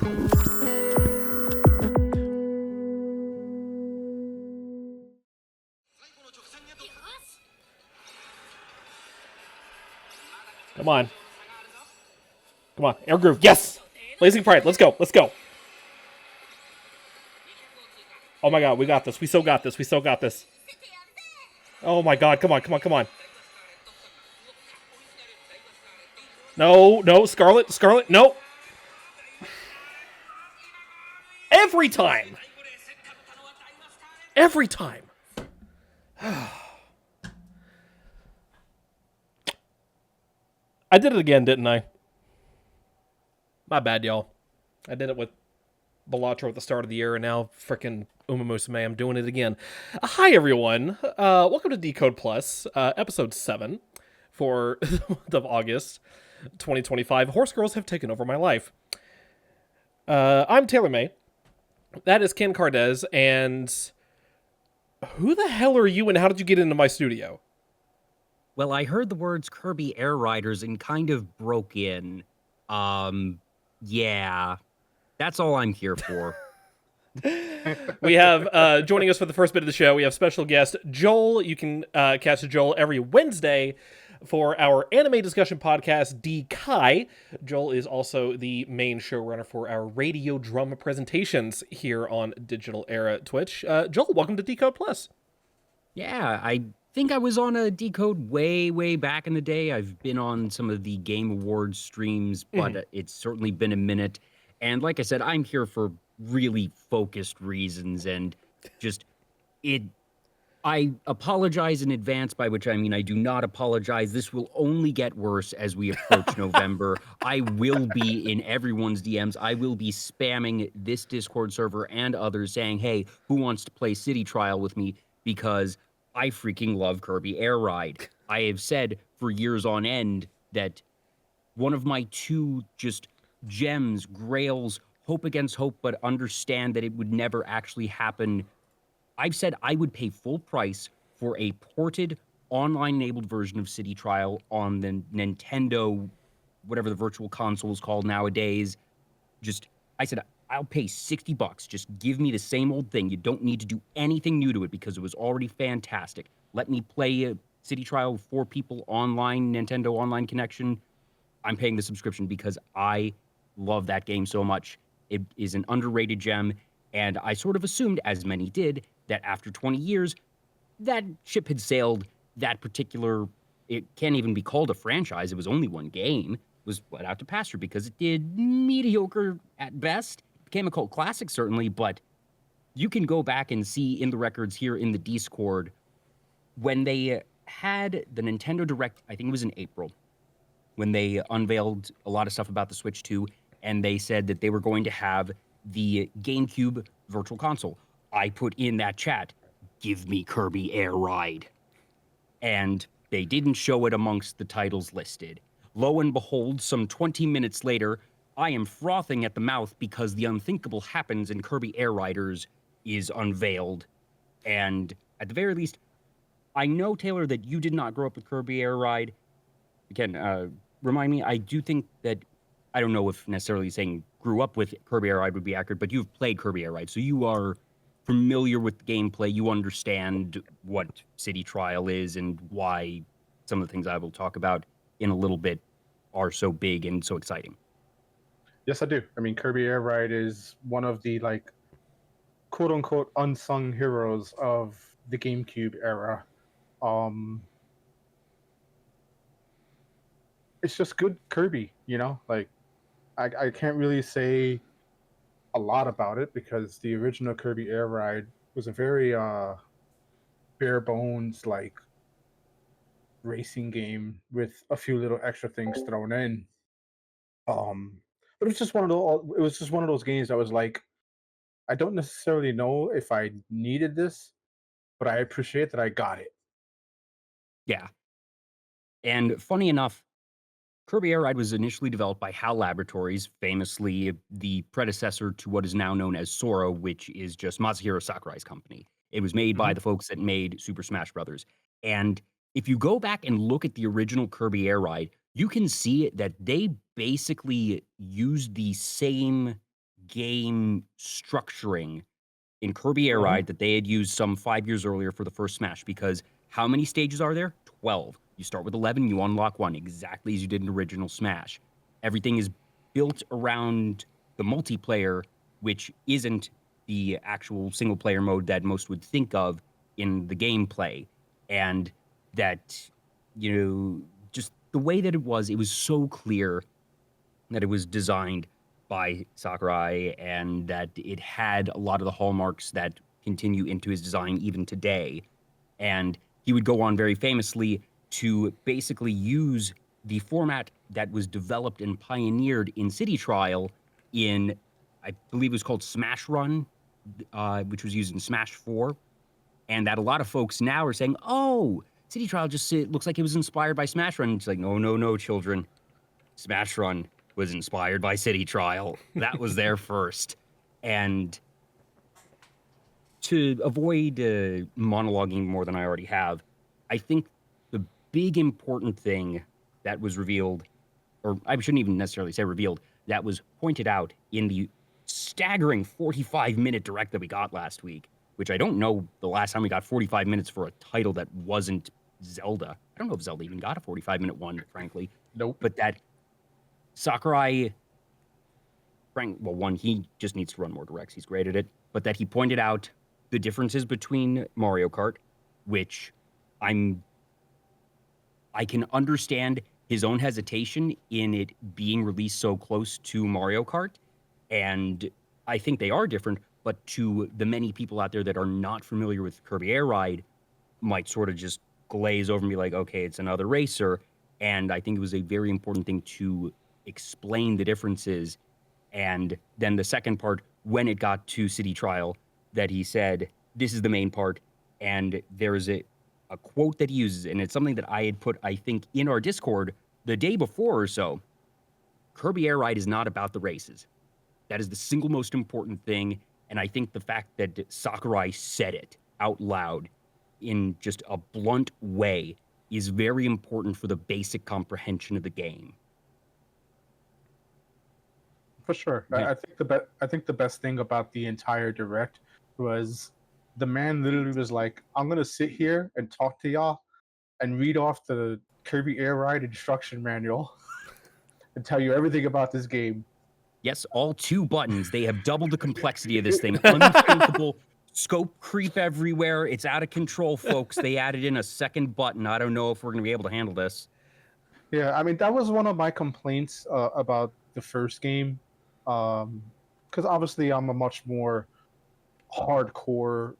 Come on. Come on. Air Groove. Yes! Blazing Pride. Let's go. Let's go. Oh my god, we got this. We so got this. We so got this. Oh my god, come on, come on, come on. No, no, Scarlet, Scarlet, no. Every time. Every time. I did it again, didn't I? My bad, y'all. I did it with Balatro at the start of the year, and now frickin' Umamusume, I'm doing it again. Hi, everyone. Welcome to Decode Plus, episode 7 for the month of August 2025. Horse girls have taken over my life. I'm Taylor May. That is Ken Cardez, and who the hell are you, and how did you get into my studio? Well, I heard the words Kirby Air Riders and kind of broke in. Yeah, that's all I'm here for. We have, joining us for the first bit of the show, we have special guest Joel. You can catch Joel every Wednesday for our anime discussion podcast, DEE. Joel is also the main showrunner for our radio drama presentations here on Digital Era Twitch. Joel, welcome to Decode Plus. Yeah, I think I was on a Decode way back in the day. I've been on some of the Game Awards streams, but it's certainly been a minute. And like I said, I'm here for really focused reasons, and just I apologize in advance, by which I mean I do not apologize. This will only get worse as we approach November. I will be in everyone's DMs. I will be spamming this Discord server and others saying, hey, who wants to play City Trial with me? Because I freaking love Kirby Air Ride. I have said for years on end that one of my two just gems, grails, hope against hope, but understand that it would never actually happen. I've said I would pay full price for a ported, online-enabled version of City Trial on the Nintendo, whatever the virtual console is called nowadays. I said, I'll pay $60. Just give me the same old thing. You don't need to do anything new to it because it was already fantastic. Let me play City Trial with 4 people online, Nintendo Online Connection. I'm paying the subscription because I love that game so much. It is an underrated gem, and I sort of assumed, as many did, that after 20 years, that ship had sailed. That particular, it can't even be called a franchise. It was only one game. It was let out to pasture because it did mediocre at best. It became a cult classic, certainly, but you can go back and see in the records here in the Discord when they had the Nintendo Direct, I think it was in April, when they unveiled a lot of stuff about the Switch 2, and they said that they were going to have the GameCube Virtual Console. I put in that chat, give me Kirby Air Ride. And they didn't show it amongst the titles listed. Lo and behold, some 20 minutes later, I am frothing at the mouth because the unthinkable happens and Kirby Air Riders is unveiled. And at the very least, I know, Taylor, that you did not grow up with Kirby Air Ride. Again, remind me, I do think that, I don't know if necessarily saying grew up with Kirby Air Ride would be accurate, but you've played Kirby Air Ride, so you are familiar with the gameplay. You understand what City Trial is and why some of the things I will talk about in a little bit are so big and so exciting. Yes, I do. I mean, Kirby Air Ride is one of the, like, quote-unquote unsung heroes of the GameCube era. It's just good Kirby, you know? Like, I can't really say a lot about it because the original Kirby Air Ride was a very bare bones, like, racing game with a few little extra things thrown in. But it was just one of those games that was like, I don't necessarily know if I needed this, but I appreciate that I got it. Yeah. And funny enough, Kirby Air Ride was initially developed by HAL Laboratories, famously the predecessor to what is now known as Sora, which is just Masahiro Sakurai's company. It was made by the folks that made Super Smash Brothers. And if you go back and look at the original Kirby Air Ride, you can see that they basically used the same game structuring in Kirby Air Ride that they had used some 5 years earlier for the first Smash, because how many stages are there? 12. You start with 11, you unlock one, exactly as you did in original Smash. Everything is built around the multiplayer, which isn't the actual single-player mode that most would think of in the gameplay. And that, just the way that it was so clear that it was designed by Sakurai and that it had a lot of the hallmarks that continue into his design even today. And he would go on very famously to basically use the format that was developed and pioneered in City Trial in, I believe it was called Smash Run, which was used in Smash 4. And that a lot of folks now are saying, oh, City Trial just looks like it was inspired by Smash Run. It's like, no, children. Smash Run was inspired by City Trial. That was there first. And to avoid monologuing more than I already have, I think the big important thing that was revealed, or I shouldn't even necessarily say revealed, that was pointed out in the staggering 45-minute direct that we got last week, which I don't know the last time we got 45 minutes for a title that wasn't Zelda. I don't know if Zelda even got a 45-minute one, frankly. Nope. But that Sakurai, one, he just needs to run more directs. He's great at it. But that he pointed out the differences between Mario Kart, which I can understand his own hesitation in it being released so close to Mario Kart. And I think they are different, but to the many people out there that are not familiar with Kirby Air Ride might sort of just glaze over and be like, okay, it's another racer. And I think it was a very important thing to explain the differences. And then the second part, when it got to City Trial, that he said, this is the main part. And there is a quote that he uses, and it's something that I had put, I think, in our Discord the day before or so. Kirby Air Ride is not about the races. That is the single most important thing. And I think the fact that Sakurai said it out loud in just a blunt way is very important for the basic comprehension of the game. For sure. Yeah. I think the best thing about the entire direct was the man literally was like, I'm gonna sit here and talk to y'all and read off the Kirby Air Ride instruction manual and tell you everything about this game. Yes, all 2 buttons. They have doubled the complexity of this thing. Unthinkable scope creep everywhere. It's out of control, folks. They added in a second button. I don't know if we're going to be able to handle this. Yeah, I mean, that was one of my complaints about the first game. Because obviously I'm a much more hardcore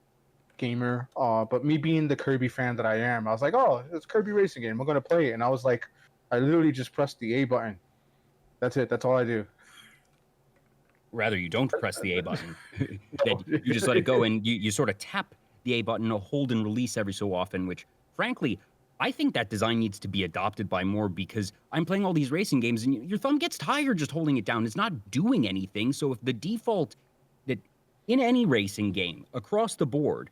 gamer. But me being the Kirby fan that I am, I was like, oh, it's a Kirby racing game. I'm going to play it. And I was like, I literally just pressed the A button. That's it. That's all I do. Rather, you don't press the A button. That you just let it go, and you sort of tap the A button, hold and release every so often, which, frankly, I think that design needs to be adopted by more, because I'm playing all these racing games, and your thumb gets tired just holding it down. It's not doing anything. So if the default that in any racing game across the board,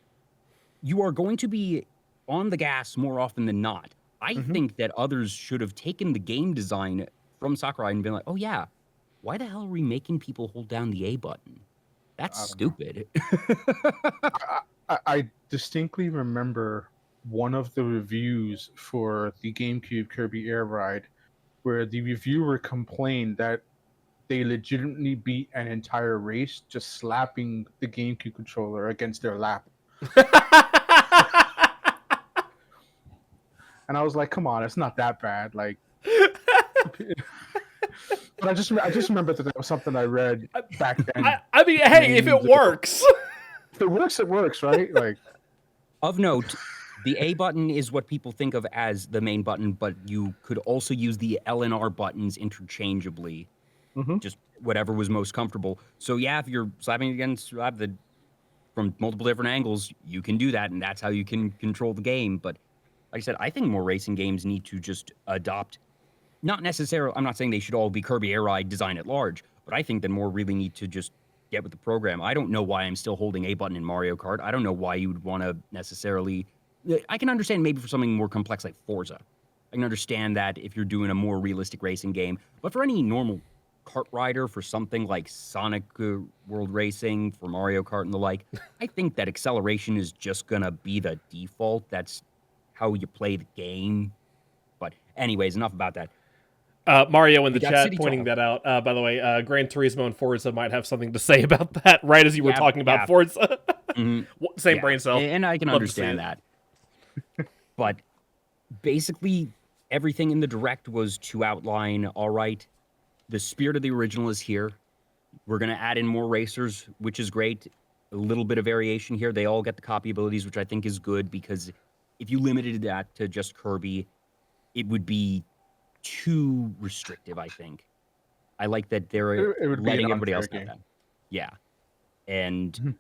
you are going to be on the gas more often than not, I think that others should have taken the game design from Sakurai and been like, oh, yeah, why the hell are we making people hold down the A button? That's stupid. I distinctly remember one of the reviews for the GameCube Kirby Air Ride where the reviewer complained that they legitimately beat an entire race just slapping the GameCube controller against their lap. And I was like, come on, it's not that bad. Like, but I just remember that was something I read back then. I mean, hey, if it works. If it works, it works, right? Like, of note, the A button is what people think of as the main button, but you could also use the L and R buttons interchangeably. Just whatever was most comfortable. So yeah, if you're slapping against from multiple different angles, you can do that, and that's how you can control the game. But like I said, I think more racing games need to just adopt, not necessarily, I'm not saying they should all be Kirby Air Ride design at large, but I think that more really need to just get with the program. I don't know why I'm still holding A button in Mario Kart. I don't know why you would want to necessarily, I can understand maybe for something more complex like Forza. I can understand that if you're doing a more realistic racing game, but for any normal kart rider for something like Sonic World Racing, for Mario Kart and the like, I think that acceleration is just going to be the default. That's how you play the game. But anyways, enough about that. Mario in We the got chat City pointing Trial. that out. By the way, Gran Turismo and Forza might have something to say about that right as you were Yeah, talking about yeah. Forza. Mhm. Same Yeah, brain cell. and I can Love to see understand it. that. But basically, everything in the direct was to outline, all right, the spirit of the original is here. We're going to add in more racers, which is great. A little bit of variation here. They all get the copy abilities, which I think is good, because if you limited that to just Kirby, it would be too restrictive, I think. I like that they're It would be an letting everybody unfair else have game. that. Yeah. And Mhm.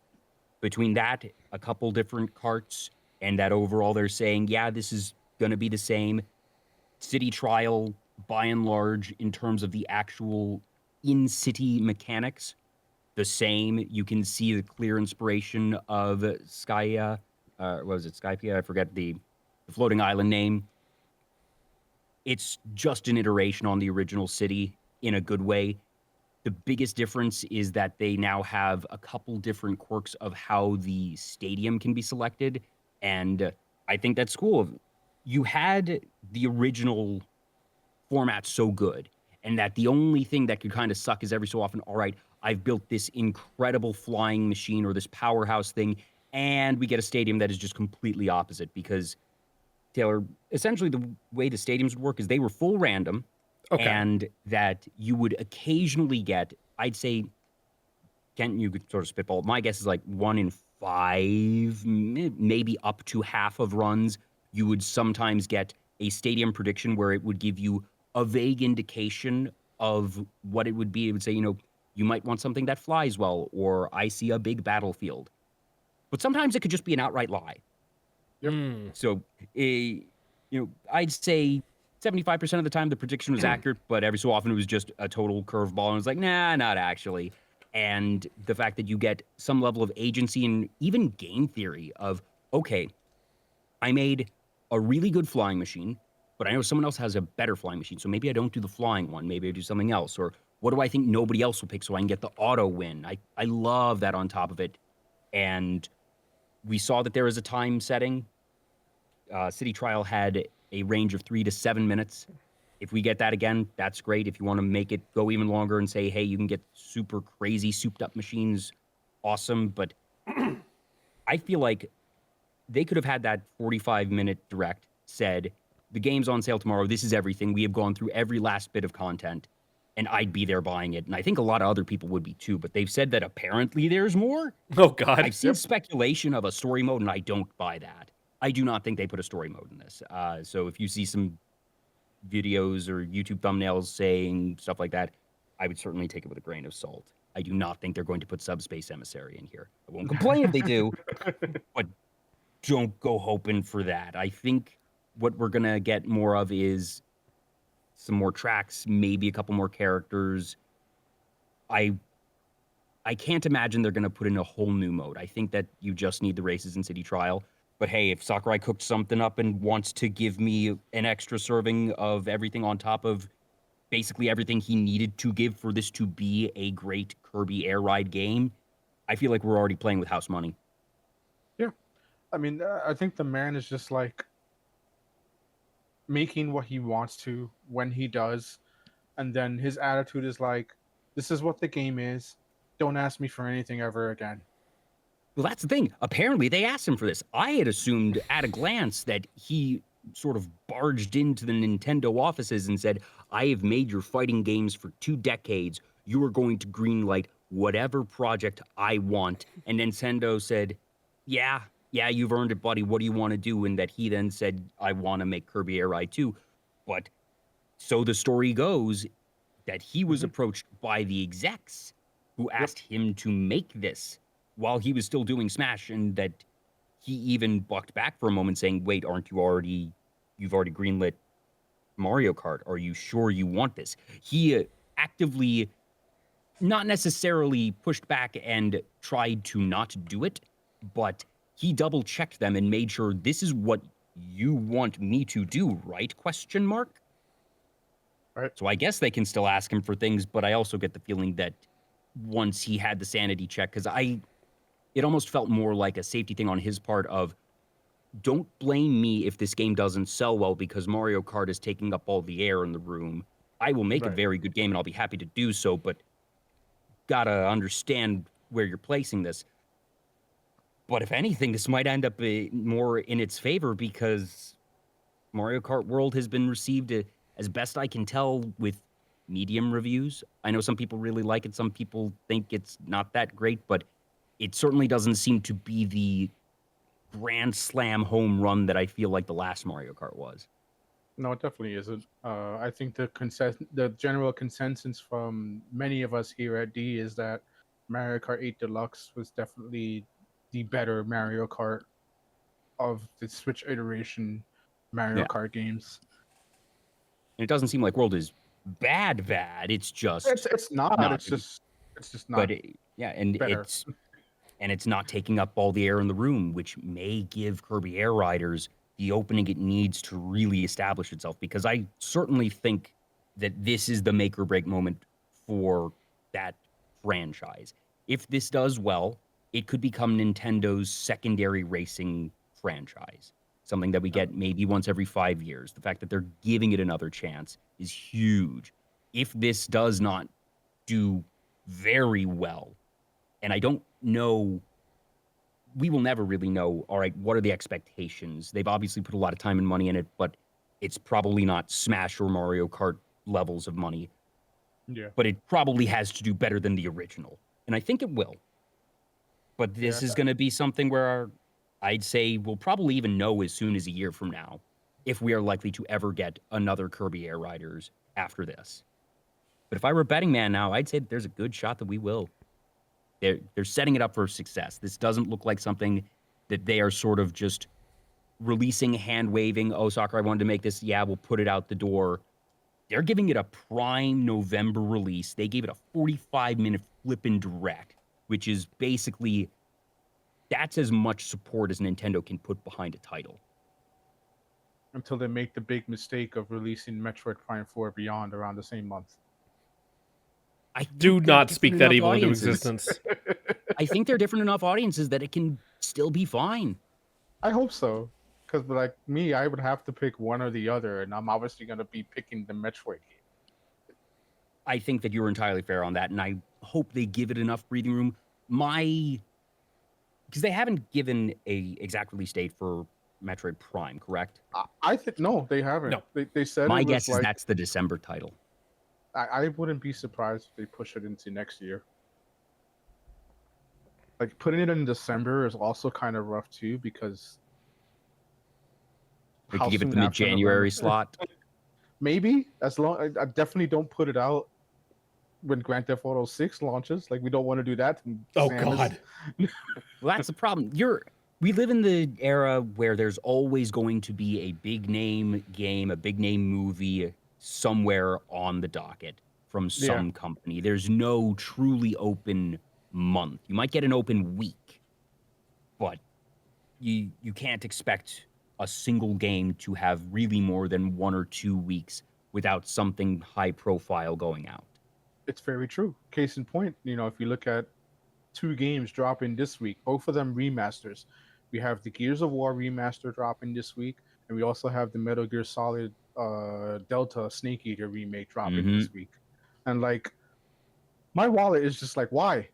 between that, a couple different carts, and that overall they're saying, yeah, this is going to be the same. City Trial, by and large, in terms of the actual in-city mechanics, the same. You can see the clear inspiration of Skya. What was it? Skypia? I forget the floating island name. It's just an iteration on the original city in a good way. The biggest difference is that they now have a couple different quirks of how the stadium can be selected. And I think that's cool. You had the original format so good, and that the only thing that could kind of suck is every so often, all right, I've built this incredible flying machine or this powerhouse thing, and we get a stadium that is just completely opposite. Because Taylor, essentially the way the stadiums would work is they were full random, Okay. and that you would occasionally get, I'd say, Kent, you could sort of spitball. My guess is like 1 in 5, maybe up to half of runs, you would sometimes get a stadium prediction where it would give you a vague indication of what it would be. It would say, you might want something that flies well, or I see a big battlefield. But sometimes it could just be an outright lie. Yep. So, I'd say 75% of the time the prediction was accurate, but every so often it was just a total curveball. And it was like, nah, not actually. And the fact that you get some level of agency and even game theory of, okay, I made a really good flying machine, but I know someone else has a better flying machine. So maybe I don't do the flying one. Maybe I do something else. Or what do I think nobody else will pick so I can get the auto win? I love that on top of it. And we saw that there is a time setting. City Trial had a range of 3 to 7 minutes. If we get that again, that's great. If you want to make it go even longer and say, hey, you can get super crazy souped up machines, awesome. But I feel like they could have had that 45-minute direct said, the game's on sale tomorrow. This is everything. We have gone through every last bit of content, and I'd be there buying it. And I think a lot of other people would be too, but they've said that apparently there's more. Oh God. I've seen speculation of a story mode, and I don't buy that. I do not think they put a story mode in this. So if you see some videos or YouTube thumbnails saying stuff like that, I would certainly take it with a grain of salt. I do not think they're going to put Subspace Emissary in here. I won't complain if they do, but don't go hoping for that. I think what we're going to get more of is some more tracks, maybe a couple more characters. I can't imagine they're going to put in a whole new mode. I think that you just need the races in City Trial. But hey, if Sakurai cooked something up and wants to give me an extra serving of everything on top of basically everything he needed to give for this to be a great Kirby Air Ride game, I feel like we're already playing with house money. Yeah. I mean, I think the man is just like making what he wants to when he does. And then his attitude is like, this is what the game is. Don't ask me for anything ever again. Well, that's the thing. Apparently, they asked him for this. I had assumed at a glance that he sort of barged into the Nintendo offices and said, I have made your fighting games for 2 decades. You are going to greenlight whatever project I want. And Nintendo said, yeah, you've earned it, buddy. What do you want to do? And that he then said, I want to make Kirby Air Ride 2. But so the story goes that he was approached by the execs who asked him to make this while he was still doing Smash, and that he even bucked back for a moment saying, wait, you've already greenlit Mario Kart. Are you sure you want this? He actively, not necessarily pushed back and tried to not do it, but he double checked them and made sure this is what you want me to do, right? Question mark. Right. So I guess they can still ask him for things, but I also get the feeling that once he had the sanity check, because it almost felt more like a safety thing on his part of, don't blame me if this game doesn't sell well because Mario Kart is taking up all the air in the room. I will make a Right. very good game and I'll be happy to do so, but gotta understand where you're placing this. But if anything, this might end up more in its favor because Mario Kart World has been received, as best I can tell, with medium reviews. I know some people really like it, some people think it's not that great, but it certainly doesn't seem to be the grand slam home run that I feel like the last Mario Kart was. No, it definitely isn't. I think the general consensus from many of us here at D is that Mario Kart 8 Deluxe was definitely the better Mario Kart of the Switch iteration Mario Yeah. Kart games. And it doesn't seem like World is bad. It's just It's not. not. It's just not But and better. it's not taking up all the air in the room, which may give Kirby Air Riders the opening it needs to really establish itself. Because I certainly think that this is the make or break moment for that franchise. If this does well, it could become Nintendo's secondary racing franchise, something that we get maybe once every 5 years. The fact that they're giving it another chance is huge. If this does not do very well, and I don't know, we will never really know, all right, what are the expectations? They've obviously put a lot of time and money in it, but it's probably not Smash or Mario Kart levels of money. Yeah. But it probably has to do better than the original. And I think it will. But this is going to be something where I'd say we'll probably even know as soon as a year from now if we are likely to ever get another Kirby Air Riders after this. But if I were a betting man now, I'd say that there's a good shot that we will. They're setting it up for success. This doesn't look like something that they are sort of just releasing, hand-waving, oh, Sakurai wanted to make this, yeah, we'll put it out the door. They're giving it a prime November release. They gave it a 45-minute flippin' direct, which is basically, that's as much support as Nintendo can put behind a title. Until they make the big mistake of releasing Metroid Prime 4 Beyond around the same month. I Do they're not speak different that enough evil into audiences. existence. I think they're different enough audiences that it can still be fine. I hope so. Because, like me, I would have to pick one or the other, and I'm obviously going to be picking the Metroid game. I think that you're entirely fair on that, and I hope they give it enough breathing room. Because they haven't given a exact release date for Metroid Prime, correct? I think no, they haven't. No. They said My it was guess is like, that's the December title. I wouldn't be surprised if they push it into next year. Like putting it in December is also kind of rough too because They how could give it soon the after mid-January November? slot. Maybe as long I definitely don't put it out when Grand Theft Auto 6 launches. Like we don't want to do that. And Oh, Samus- God. Well, that's the problem. We live in the era where there's always going to be a big name game, a big name movie somewhere on the docket from some company. There's no truly open month. You might get an open week, but you can't expect a single game to have really more than 1 or 2 weeks without something high profile going out. It's very true. Case in point, if you look at 2 games dropping this week, both of them remasters. We have the Gears of War remaster dropping this week, and we also have the Metal Gear Solid Delta Snake Eater remake dropping this week. And like, my wallet is just like, why?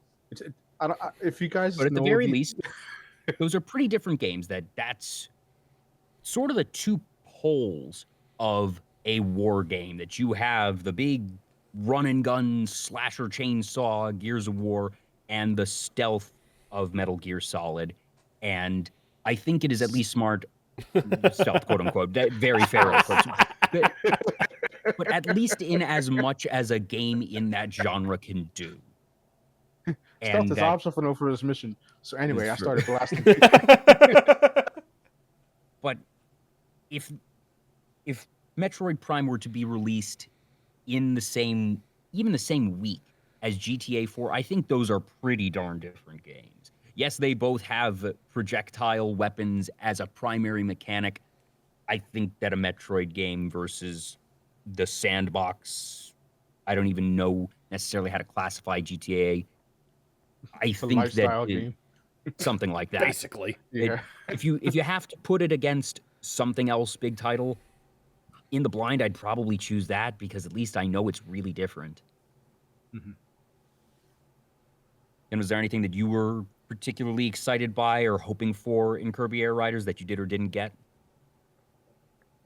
If you guys But at know the very least, those are pretty different games. That's sort of the two poles of a war game, that you have the big run and gun slasher chainsaw Gears of War and the stealth of Metal Gear Solid. And I think it is at least smart, stealth, quote unquote, that very fair, of course. But at least in as much as a game in that genre can do. Stealth is optional for this mission. So anyway, I started blasting. But if Metroid Prime were to be released in the same week as GTA 4, I think those are pretty darn different games. Yes, they both have projectile weapons as a primary mechanic. I think that a Metroid game versus the sandbox. I don't even know necessarily how to classify GTA. I A think that lifestyle game. something like that. Basically. Yeah. If you have to put it against something else big title, in the blind, I'd probably choose that because at least I know it's really different. Mhm. And was there anything that you were particularly excited by or hoping for in Kirby Air Riders that you did or didn't get?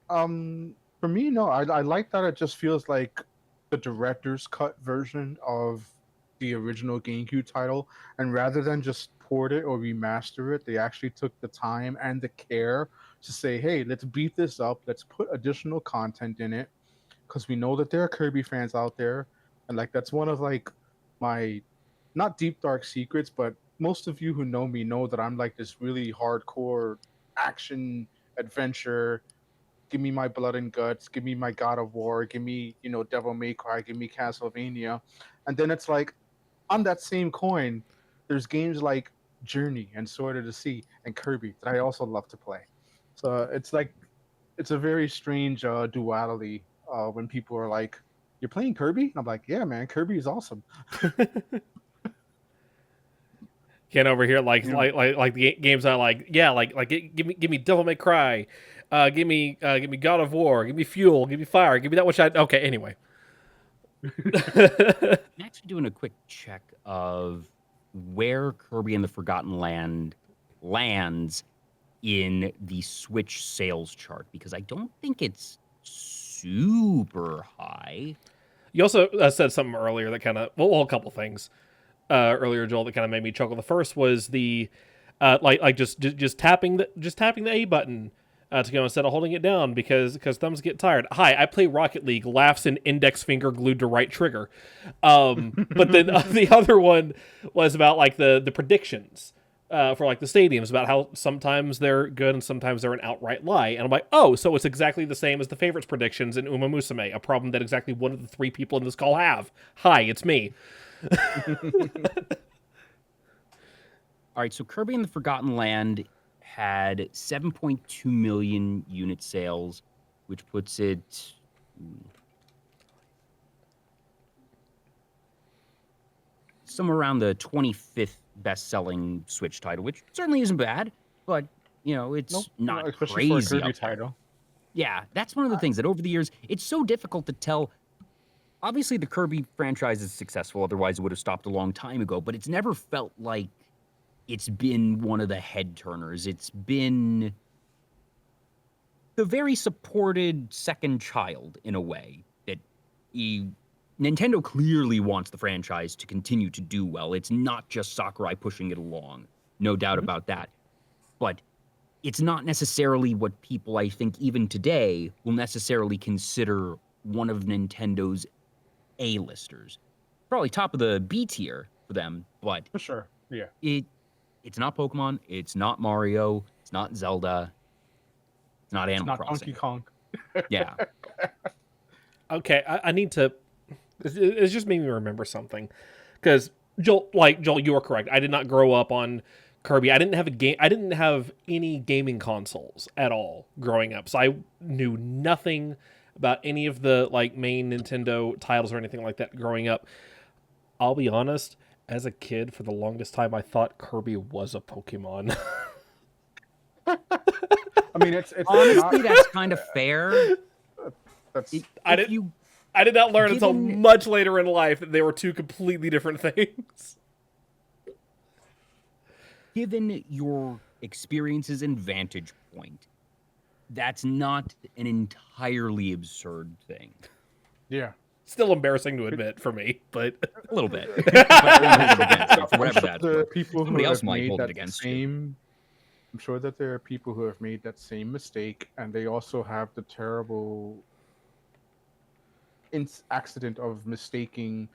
For me, no. I like that it just feels like the director's cut version of the original GameCube title, and rather than just port it or remaster it, they actually took the time and the care to say, "Hey, let's beat this up. Let's put additional content in it." Because we know that there are Kirby fans out there, and like that's one of like my not deep dark secrets, but most of you who know me know that I'm like this really hardcore action adventure. Give me my blood and guts. Give me my God of War. Give me Devil May Cry. Give me Castlevania, and then it's like on that same coin, there's games like Journey and Sword of the Sea and Kirby that I also love to play. So it's like it's a very strange duality when people are like, "You're playing Kirby?" I'm like, "Yeah, man, Kirby is awesome." Ken over here You know, like the games I like. Yeah, give me Devil May Cry, give me God of War, give me Fuel, give me Fire, give me that which I okay. Anyway, I'm actually doing a quick check of where Kirby and the Forgotten Land lands in the Switch sales chart because I don't think it's super high. you also said something earlier that kind of well, a couple things earlier, Joel, that kind of made me chuckle. The first was the just tapping the A button to go instead of holding it down because thumbs get tired. Hi, I play Rocket League. Laughs and index finger glued to right trigger. But then the other one was about like the predictions. For like the stadiums, about how sometimes they're good and sometimes they're an outright lie, and I'm like, oh, so it's exactly the same as the favorites predictions in Uma Musume, a problem that exactly one of the three people in this call have. Hi, it's me. All right, so Kirby and the Forgotten Land had 7.2 million unit sales, which puts it somewhere around the 25th best-selling Switch title, which certainly isn't bad, but it's nope, not especially for a crazy Kirby up there. title. Yeah, that's one of the things that over the years, it's so difficult to tell. Obviously, the Kirby franchise is successful, otherwise it would have stopped a long time ago, but it's never felt like it's been one of the head turners. It's been the very supported second child in a way that Nintendo clearly wants the franchise to continue to do well. It's not just Sakurai pushing it along, no doubt about that. But it's not necessarily what people, I think, even today, will necessarily consider one of Nintendo's A-listers. Probably top of the B tier for them, but For sure. Yeah. it's not Pokemon, it's not Mario, it's not Zelda, it's not It's Animal not Crossing. Donkey Kong. Yeah. Okay, I need to. It's just made me remember something, because Joel, you are correct. I did not grow up on Kirby. I didn't have a game. I didn't have any gaming consoles at all growing up, so I knew nothing about any of the like main Nintendo titles or anything like that growing up. I'll be honest. As a kid, for the longest time, I thought Kirby was a Pokemon. I mean, it's Honestly, not, that's kind of fair. that's I If did. you I did not learn until Given- much later in life that they were two completely different things. given your experiences and vantage point, that's not an entirely absurd thing. yeah. Still embarrassing to admit for me, but A little bit. But I won't hold it against you for I'm whatever sure that's there are worth. people Somebody who else have might made hold it that against you. same. I'm sure that there are people who have made that same mistake, and they also have the terrible accident of mistaking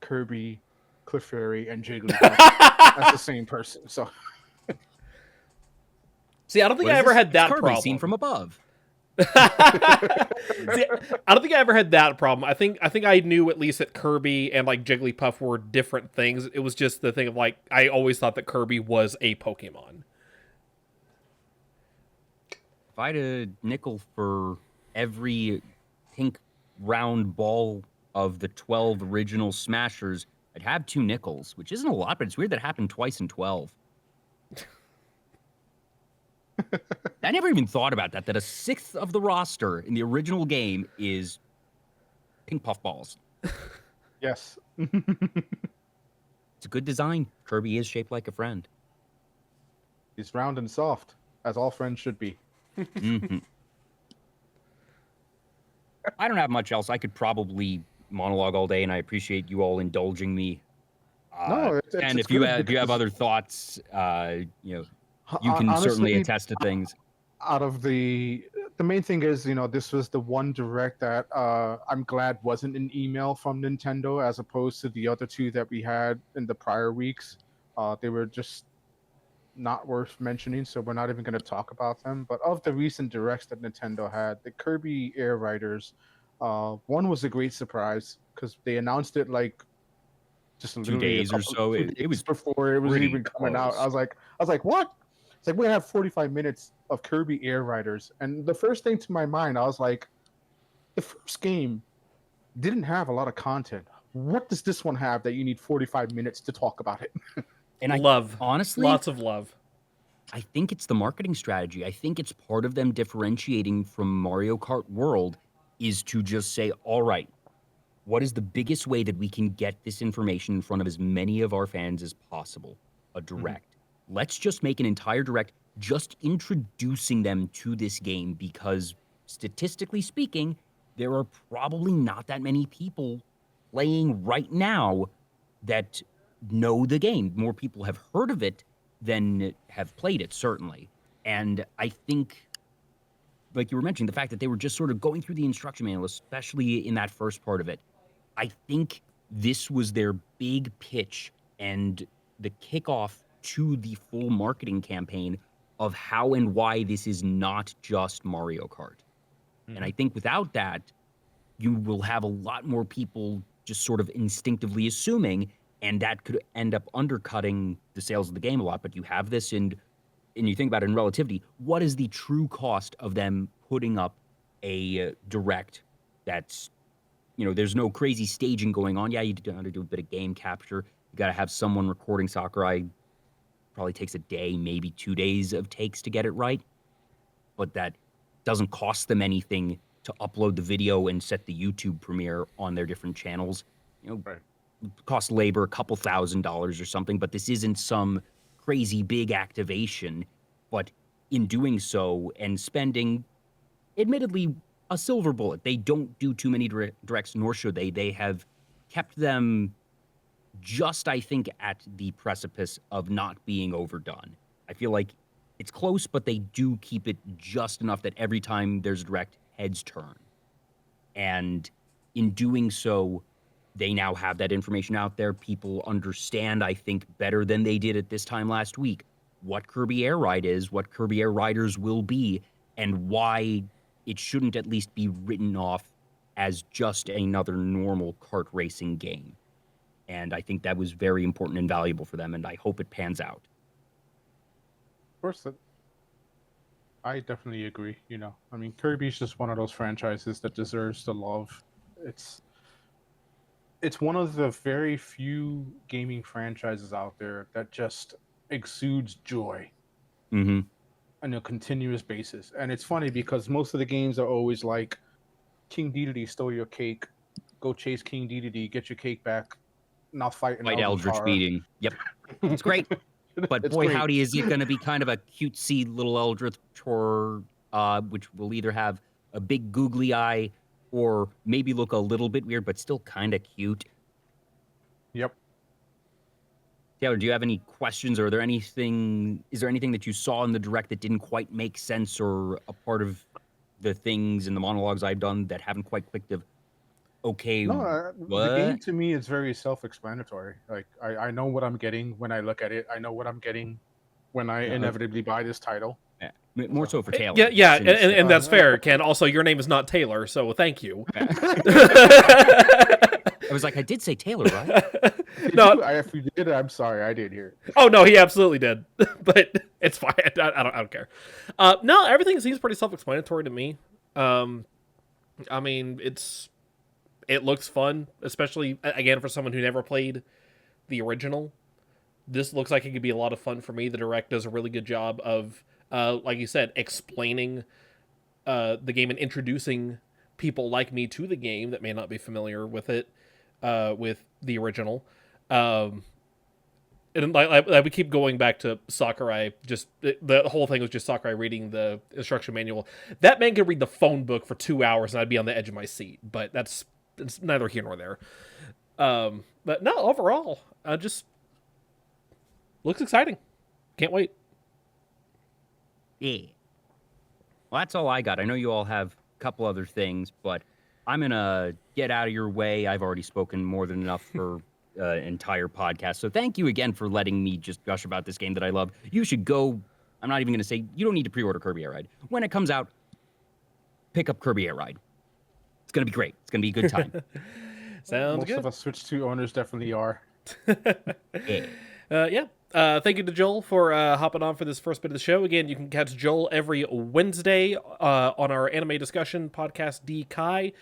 Kirby, Clefairy, and Jigglypuff as the same person. So see, I don't think What I is ever this? had It's that Kirby problem. seen from above. See, I don't think I ever had that problem. I think I knew at least that Kirby and like Jigglypuff were different things. It was just the thing of like I always thought that Kirby was a Pokemon. If I had a nickel for every pink round ball of the 12 original Smashers, I'd have 2 nickels, which isn't a lot, but it's weird that happened twice in 12. I never even thought about that a sixth of the roster in the original game is pink puff balls. Yes. It's a good design. Kirby is shaped like a friend. He's round and soft, as all friends should be. Mhm. I don't have much else. I could probably monologue all day, and I appreciate you all indulging me. No, And it's if you good have because other thoughts, you can certainly honestly, attest to things. out of the main thing is, this was the one direct that I'm glad wasn't an email from Nintendo as opposed to the other two that we had in the prior weeks. They were just not worth mentioning, so we're not even going to talk about them. But of the recent directs that Nintendo had, the Kirby Air Riders, one was a great surprise because they announced it like just 2 literally days or so. two It days was before it was pretty even coming out. close. I was like, what? It's like we're gonna have 45 minutes of Kirby Air Riders, and the first thing to my mind, I was like, the first game didn't have a lot of content. What does this one have that you need 45 minutes to talk about it? And honestly, lots of love. I think it's the marketing strategy. I think it's part of them differentiating from Mario Kart World is to just say, all right, what is the biggest way that we can get this information in front of as many of our fans as possible? A direct. Let's just make an entire direct just introducing them to this game because statistically speaking, there are probably not that many people playing right now that know the game. More people have heard of it than have played it, certainly. And I think, like you were mentioning, the fact that they were just sort of going through the instruction manual, especially in that first part of it, I think this was their big pitch and the kickoff to the full marketing campaign of how and why this is not just Mario Kart. And I think without that, you will have a lot more people just sort of instinctively assuming, and that could end up undercutting the sales of the game a lot. But you have this, and you think about it in relativity. What is the true cost of them putting up a direct that's, there's no crazy staging going on? Yeah, you got to do a bit of game capture. You got to have someone recording Sakurai. Probably takes a day, maybe 2 days of takes to get it right. But that doesn't cost them anything to upload the video and set the YouTube premiere on their different channels. Right. Cost labor a couple $1,000s or something, but this isn't some crazy big activation. But in doing so and spending, admittedly, a silver bullet, they don't do too many directs, nor should they. They have kept them just, I think, at the precipice of not being overdone. I feel like it's close, but they do keep it just enough that every time there's a direct, heads turn. And in doing so, they now have that information out there. People understand, I think, better than they did at this time last week, what Kirby Air Ride is, what Kirby Air Riders will be, and why it shouldn't at least be written off as just another normal kart racing game. And I think that was very important and valuable for them, and I hope it pans out. Of course, I definitely agree. I mean, Kirby's just one of those franchises that deserves the love. It's one of the very few gaming franchises out there that just exudes joy on a continuous basis. And it's funny because most of the games are always like, King Dedede stole your cake, go chase King Dedede, get your cake back, now fight Eldritch Beating. Yep. It's great. But It's boy, great. howdy, is it going to be kind of a cutesy little Eldritch horror, which will either have a big googly eye or maybe look a little bit weird, but still kind of cute. Yep. Taylor, do you have any questions, or is there anything that you saw in the direct that didn't quite make sense, or a part of the things in the monologues I've done that haven't quite clicked of, okay, No, what? the game to me is very self-explanatory. Like I know what I'm getting when I look at it. I know what I'm getting when I inevitably buy this title. Yeah. More so for Taylor. Yeah, and that's fair, Ken. Also, your name is not Taylor, so thank you. I was like, I did say Taylor, right? If you did, I'm sorry, I did hear it. Oh no, he absolutely did, but it's fine. I don't care. No, everything seems pretty self-explanatory to me. I mean, it's it looks fun, especially again for someone who never played the original. This looks like it could be a lot of fun for me. The direct does a really good job of, like you said, explaining the game and introducing people like me to the game that may not be familiar with it, with the original. And I would keep going back to Sakurai. Just the whole thing was just Sakurai reading the instruction manual. That man could read the phone book for 2 hours, and I'd be on the edge of my seat. But it's neither here nor there. But no, overall, just looks exciting. Can't wait. Yeah. Well, that's all I got. I know you all have a couple other things, but I'm going to get out of your way. I've already spoken more than enough for entire podcast. So thank you again for letting me just gush about this game that I love. You should go. I'm not even going to say you don't need to pre-order Kirby Air Ride. When it comes out, pick up Kirby Air Ride. It's going to be great. It's going to be a good time. Sounds Most good. of us Switch 2 owners definitely are. Yeah. Thank you to Joel for hopping on for this first bit of the show. Again, you can catch Joel every Wednesday on our anime discussion podcast, DEE.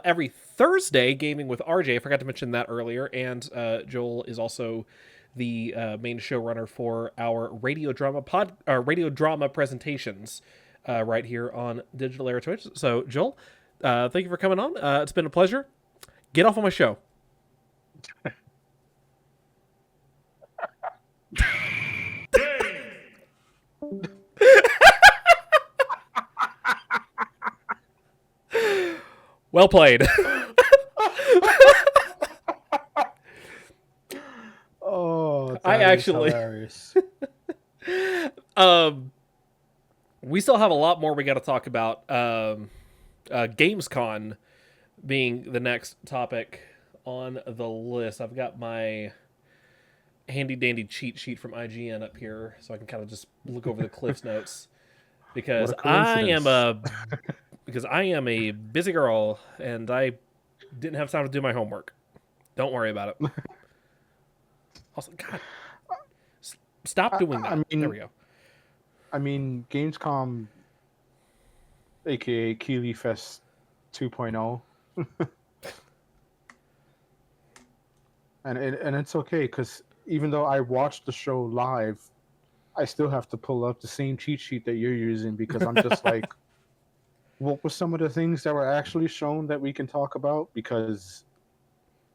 Every Thursday, Gaming with RJ. I forgot to mention that earlier. And Joel is also the main showrunner for our radio drama presentations right here on Digital Era Twitch. So, Joel, thank you for coming on. It's been a pleasure. Get off of my show. Well played. Oh, I that is actually- hilarious. We still have a lot more we got to talk about. Gamescom being the next topic on the list. I've got my handy dandy cheat sheet from IGN up here, so I can kind of just look over the Cliff's notes because What a I am a busy girl and I didn't have time to do my homework. Don't worry about it. Also, God, stop doing that. I mean- there we go. I mean, Gamescom, aka Keeley Fest 2.0. and it's okay because even though I watched the show live, I still have to pull up the same cheat sheet that you're using because I'm just like, what were some of the things that were actually shown that we can talk about? Because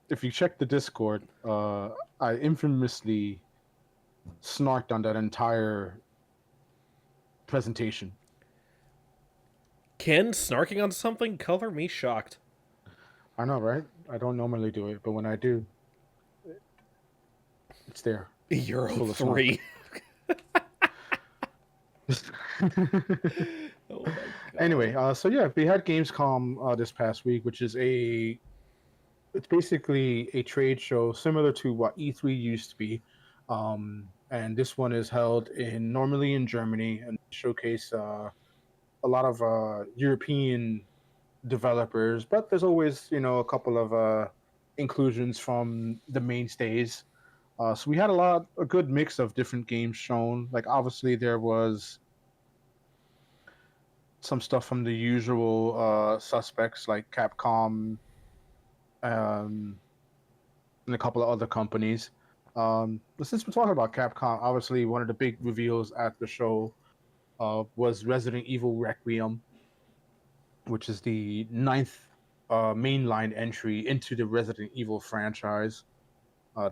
if you check the Discord, I infamously snarked on that entire presentation. Ken snarking on something? Color me shocked. I know, right? I don't normally do it, but when I do, it's there. Euro Full of 3. Oh my God. Anyway, so yeah, we had Gamescom this past week, which is it's basically a trade show similar to what E3 used to be. And this one is held normally in Germany and showcase a lot of European developers, but there's always, a couple of inclusions from the mainstays. So we had a good mix of different games shown. Like obviously there was some stuff from the usual suspects like Capcom, and a couple of other companies. But since we're talking about Capcom, obviously one of the big reveals at the show was Resident Evil Requiem, which is the 9th mainline entry into the Resident Evil franchise.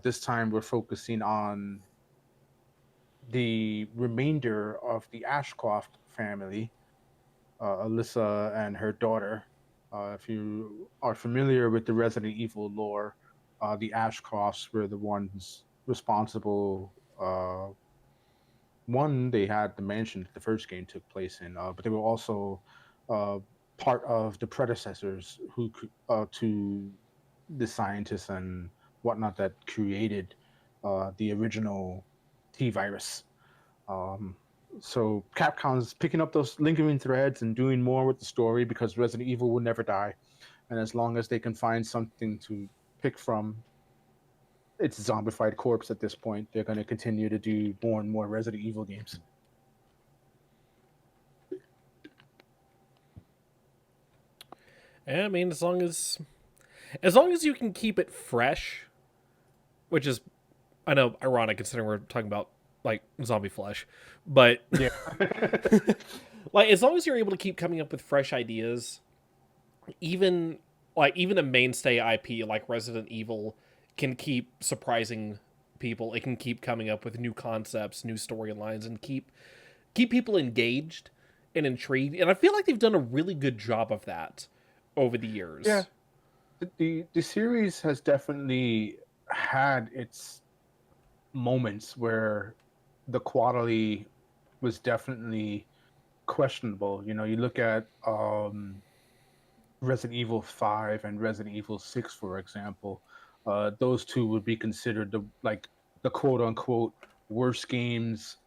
This time we're focusing on the remainder of the Ashcroft family, Alyssa and her daughter. If you are familiar with the Resident Evil lore, the Ashcrofts were the ones responsible. One, they had the mansion that the first game took place in, but they were also part of the predecessors to the scientists and whatnot that created the original T-virus. So Capcom's picking up those lingering threads and doing more with the story because Resident Evil will never die. And as long as they can find something to pick from its zombified corpse at this point, they're going to continue to do more and more Resident Evil games. Yeah, I mean, as long as As long as you can keep it fresh, which is, I know, ironic considering we're talking about like zombie flesh, but Yeah. like as long as you're able to keep coming up with fresh ideas, even even a mainstay IP like Resident Evil can keep surprising people. It can keep coming up with new concepts, new storylines, and keep people engaged and intrigued. And I feel like they've done a really good job of that over the Yeah. years. The series has definitely had its moments where the quality was definitely questionable. You know, you look at Resident Evil 5 and Resident Evil 6, for example. Those two would be considered the quote unquote worst games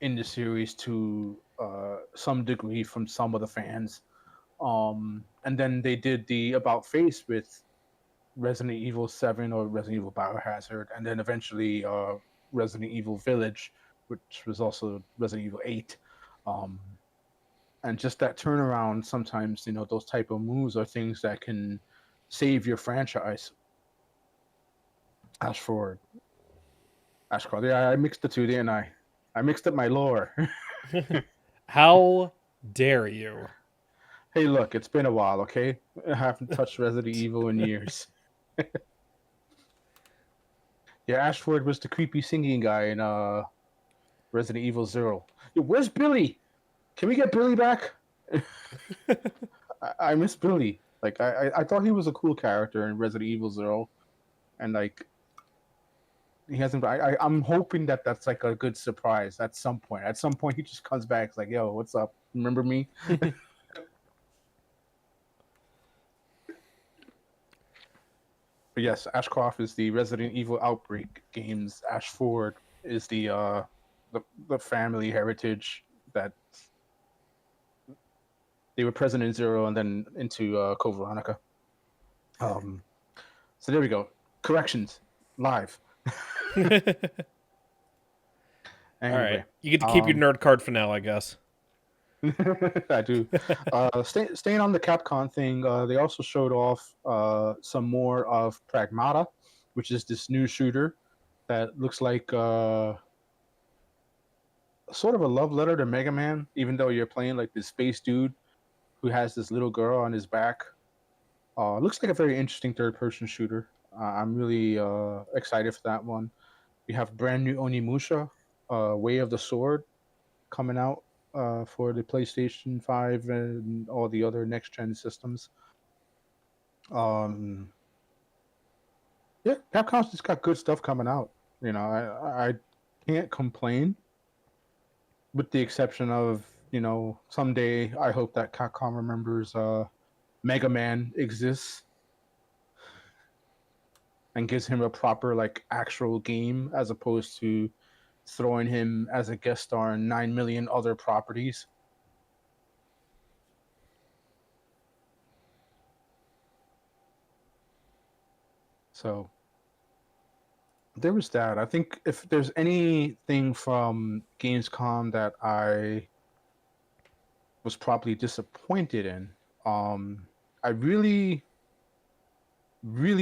in the series to some degree from some of the fans. And then they did the about face with Resident Evil 7 or Resident Evil Biohazard, and then eventually Resident Evil Village, which was also Resident Evil 8. Um, and just that turnaround, sometimes, you know, those type of moves are things that can save your franchise. As for Ashcroft, yeah, I mixed the two, didn't I? I mixed up my lore. How dare you? Hey, look, it's been a while, okay? I haven't touched Resident Evil in years. Yeah, Ashford was the creepy singing guy in Resident Evil Zero. Yo, where's Billy? Can we get Billy back? I miss Billy. Like I thought he was a cool character in Resident Evil Zero, and like he hasn't. I'm hoping that that's like a good surprise at some point. At some point, he just comes back. It's like, yo, what's up? Remember me? But yes, Ashcroft is the Resident Evil Outbreak games. Ashford is the family heritage that they were present in Zero and then into Code Veronica. So there we go. Corrections live. All Anyway, right, you get to keep your nerd card for now, I guess. I do. Staying on the Capcom thing, they also showed off some more of Pragmata, which is this new shooter that looks like sort of a love letter to Mega Man, even though you're playing like this space dude who has this little girl on his back. Looks like a very interesting third-person shooter. I'm really excited for that one. We have brand new Onimusha, Way of the Sword, coming out for the PlayStation 5 and all the other next-gen systems. Yeah, Capcom's just got good stuff coming out. You know, I can't complain, with the exception of, you know, someday I hope that Capcom remembers Mega Man exists and gives him a proper like actual game as opposed to throwing him as a guest star in 9 million other properties. So there was that. I think if there's anything from Gamescom that I was probably disappointed in, I really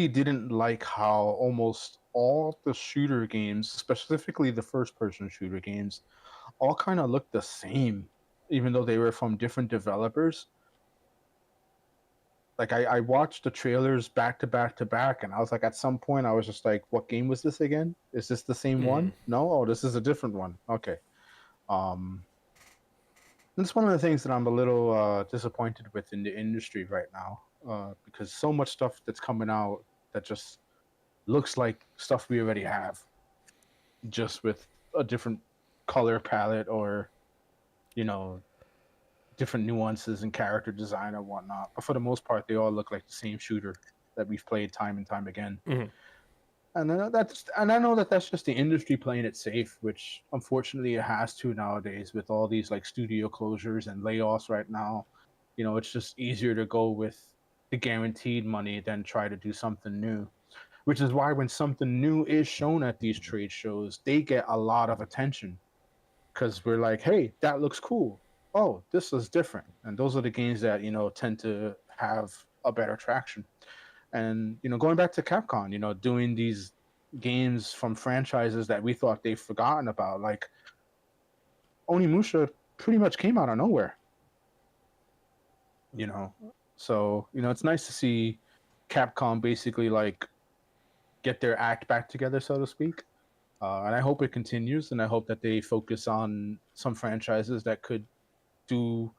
didn't like how almost all the shooter games, specifically the first-person shooter games, all kind of looked the same, even though they were from different developers. Like I watched the trailers back to back to back, and I was like, at some point, I was just like, "What game was this again? Is this the same one? No, oh, this is a different one." Okay, that's one of the things that I'm a little disappointed with in the industry right now, because so much stuff that's coming out that just looks like stuff we already have, just with a different color palette or, you know, different nuances and character design and whatnot. But for the most part, they all look like the same shooter that we've played time and time again. Mhm. And I know that that's just the industry playing it safe, which unfortunately it has to nowadays with all these like studio closures and layoffs right now. You know, it's just easier to go with the guaranteed money than try to do something new. Which is why when something new is shown at these trade shows, they get a lot of attention because we're like, hey, that looks cool. Oh, this is different. And those are the games that, you know, tend to have a better traction. And going back to Capcom, doing these games from franchises that we thought they've forgotten about, like Onimusha pretty much came out of nowhere. So it's nice to see Capcom basically like get their act back together, so to speak. And I hope it continues, and I hope that they focus on some franchises that could do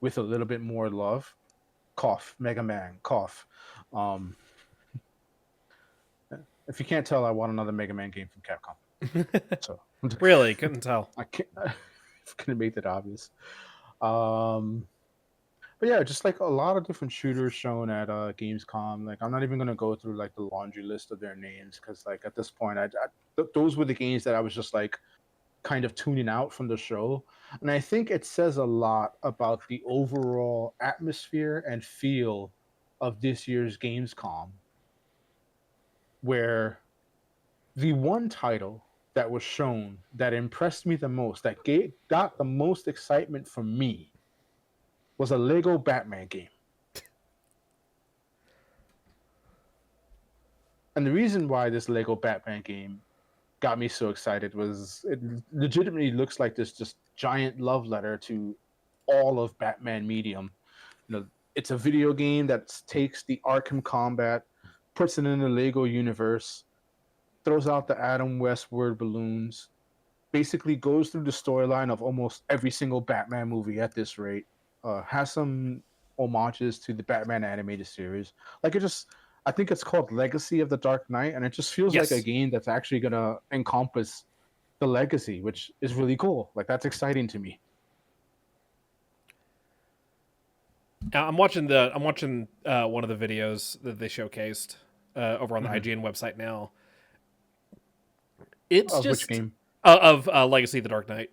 with a little bit more love. Cough, Mega Man, cough. Um, if you can't tell, I want another Mega Man game from Capcom. So Really, couldn't tell. I can't. Couldn't make that obvious. But yeah, just like a lot of different shooters shown at Gamescom. Like I'm not even gonna go through like the laundry list of their names because like at this point, those were the games that I was just like kind of tuning out from the show, and I think it says a lot about the overall atmosphere and feel of this year's Gamescom, where the one title that was shown that impressed me the most, that got the most excitement from me, was a Lego Batman game. And the reason why this Lego Batman game got me so excited was it legitimately looks like this just giant love letter to all of Batman medium. It's a video game that takes the Arkham combat, puts it in the Lego universe, throws out the Adam Westward balloons, basically goes through the storyline of almost every single Batman movie at this rate, has some homages to the Batman animated series. Like I think it's called Legacy of the Dark Knight, and it just feels like a game that's actually gonna encompass the legacy, which is really cool. Like that's exciting to me. I'm watching one of the videos that they showcased over on the IGN website now. It's of just which game? Of Legacy of the Dark Knight.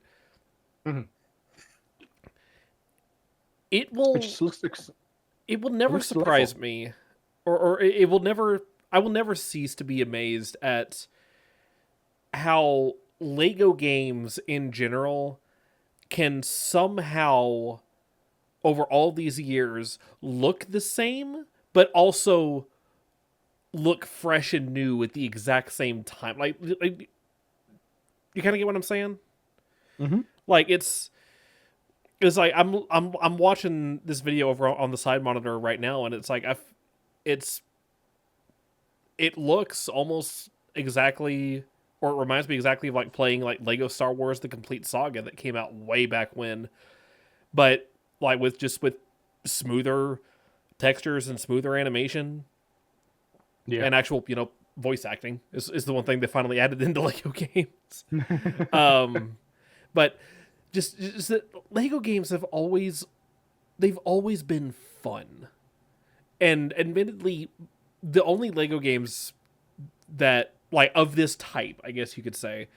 Mm-hmm. It will. It just looks it will never surprise me, or it will never. I will never cease to be amazed at how Lego games in general can somehow, over all these years, look the same, but also look fresh and new at the exact same time. Like you kind of get what I'm saying? Mm-hmm. Like it's like I'm watching this video over on the side monitor right now, and it's like it looks almost exactly, or it reminds me exactly of like playing like Lego Star Wars: The Complete Saga that came out way back when, but like with smoother textures and smoother animation, and actual voice acting is the one thing they finally added into Lego games. But just that Lego games have always been fun, and admittedly, the only Lego games that like of this type, I guess you could say,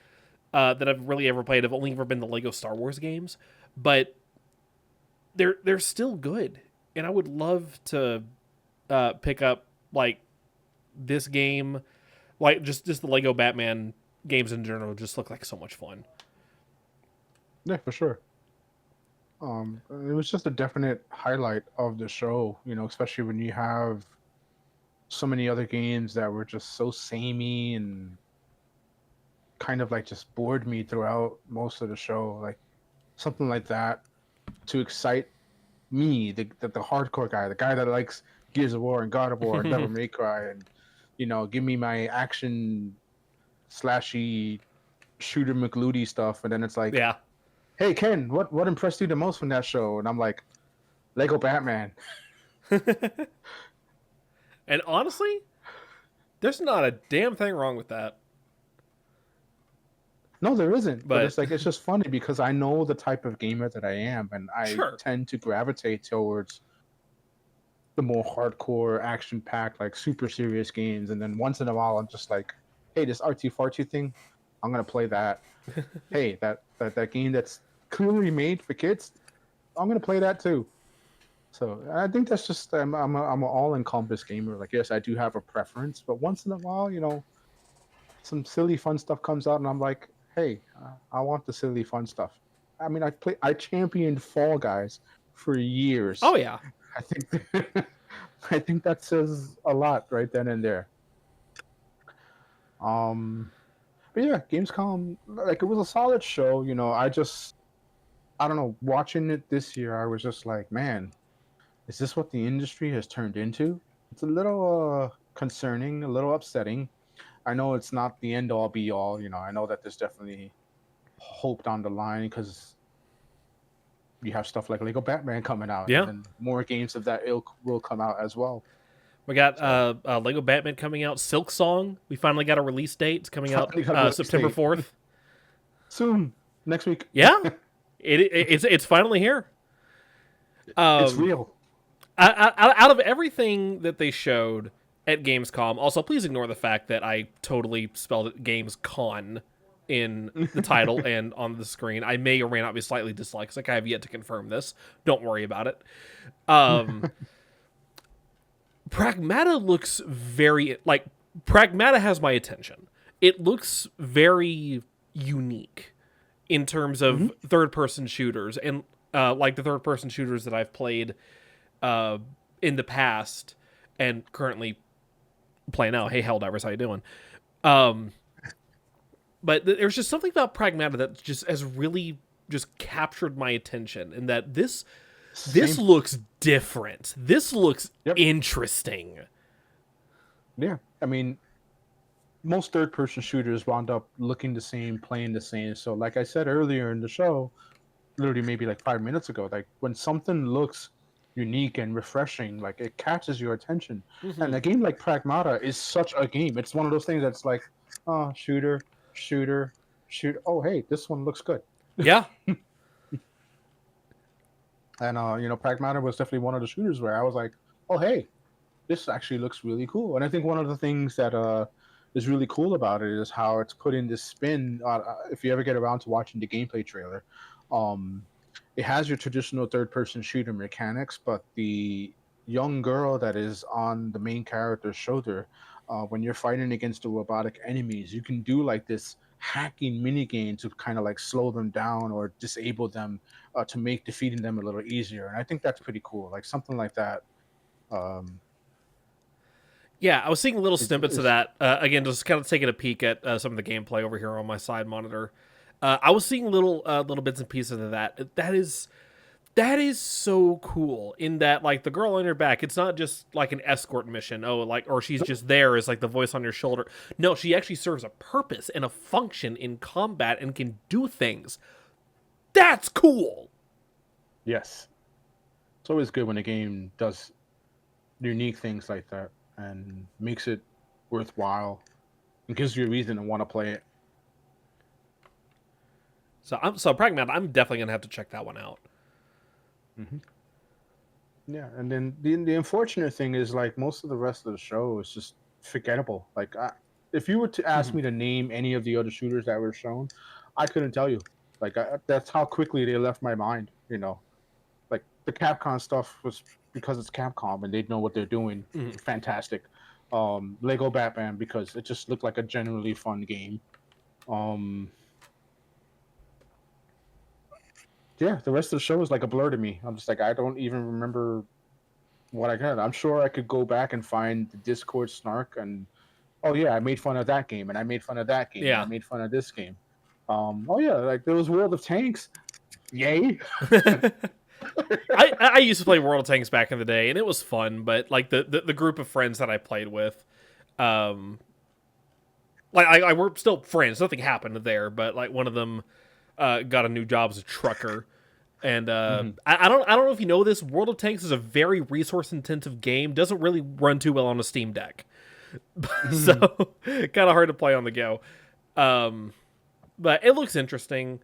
that I've really ever played have only ever been the Lego Star Wars games, but they're still good, and I would love to pick up like this game, like just the Lego Batman games in general just look like so much fun. Yeah, for sure. It was just a definite highlight of the show, especially when you have so many other games that were just so samey and kind of like just bored me throughout most of the show. Like something like that to excite me, the hardcore guy, the guy that likes Gears of War and God of War and Devil May Cry, and give me my action slashy shooter McLoody stuff, and then it's like, Yeah. Hey Ken, what impressed you the most from that show? And I'm like, Lego Batman. And honestly, there's not a damn thing wrong with that. No, there isn't. But But it's just funny because I know the type of gamer that I am, and I tend to gravitate towards the more hardcore, action-packed, like super serious games. And then once in a while, I'm just like, hey, this RT-42 thing, I'm gonna play that. Hey, that game that's clearly made for kids, I'm gonna play that too. So I think that's just I'm an all-encompassed gamer. Like, yes, I do have a preference, but once in a while, some silly fun stuff comes out, and I'm like, hey, I want the silly fun stuff. I mean, I championed Fall Guys for years. oh yeah, I think I think that says a lot right then and there. Um, but yeah, Gamescom, like it was a solid show. I don't know, watching it this year, I was just like, man, is this what the industry has turned into? It's a little concerning, a little upsetting. I know it's not the end all be all. I know that there's definitely hope down the line because you have stuff like Lego Batman coming out, and Yeah. then more games of that ilk will come out as well. We got So Lego Batman coming out. Silk Song. We finally got a release date. It's coming out finally got a release September date. 4th. Soon, next week. Yeah, it's finally here. It's real. Out of everything that they showed at Gamescom, also please ignore the fact that I totally spelled it Gamescon in the title and on the screen. I may or may not be slightly dyslexic. I have yet to confirm this. Don't worry about it. Pragmata looks very like Pragmata has my attention. It looks very unique in terms of third-person shooters and like the third-person shooters that I've played in the past and currently play now. Hey, Helldivers, how you doing? But there's just something about Pragmata that just has really just captured my attention, and that this Same. looks different. This looks Yep. interesting. Yeah, I mean, most third-person shooters wound up looking the same, playing the same. So, like I said earlier in the show, literally maybe like 5 minutes ago, like when something looks unique and refreshing, like it catches your attention. And a game like Pragmata is such a game. It's one of those things that's like, oh, shooter, shooter, shoot. Oh, hey, this one looks good. Yeah. And Pragmata was definitely one of the shooters where I was like, oh, hey, this actually looks really cool. And I think one of the things that is really cool about it is how it's put in this spin. If you ever get around to watching the gameplay trailer, it has your traditional third-person shooter mechanics, but the young girl that is on the main character's shoulder, when you're fighting against the robotic enemies, you can do like this hacking mini game to kind of like slow them down or disable them to make defeating them a little easier. And I think that's pretty cool. Like something like that. Yeah, I was seeing little It's, snippets of it's that. Again, just kind of taking a peek at some of the gameplay over here on my side monitor. I was seeing little bits and pieces of that. That is so cool. In that, like the girl on your back, it's not just like an escort mission. Oh, like or she's just there as like the voice on your shoulder. No, she actually serves a purpose and a function in combat and can do things. That's cool. Yes. It's always good when a game does unique things like that and makes it worthwhile and gives you a reason to want to play it. So Pragmat, I'm definitely gonna have to check that one out. Yeah, and then the unfortunate thing is like most of the rest of the show is just forgettable. Like if you were to ask me to name any of the other shooters that were shown, I couldn't tell you. Like that's how quickly they left my mind. Like the Capcom stuff was because it's Capcom and they know what they're doing. Fantastic. Lego Batman because it just looked like a genuinely fun game. Yeah, the rest of the show is like a blur to me. I'm just like I don't even remember what I got. I'm sure I could go back and find the Discord snark and oh yeah, I made fun of that game and I made fun of that game. Yeah. And I made fun of this game. Oh yeah, like there was World of Tanks. Yay. I used to play World of Tanks back in the day, and it was fun. But like the group of friends that I played with, like I we're still friends. Nothing happened there, but like one of them got a new job as a trucker, and I don't know if you know this. World of Tanks is a very resource intensive game. Doesn't really run too well on a Steam Deck, so kind of hard to play on the go. But it looks interesting.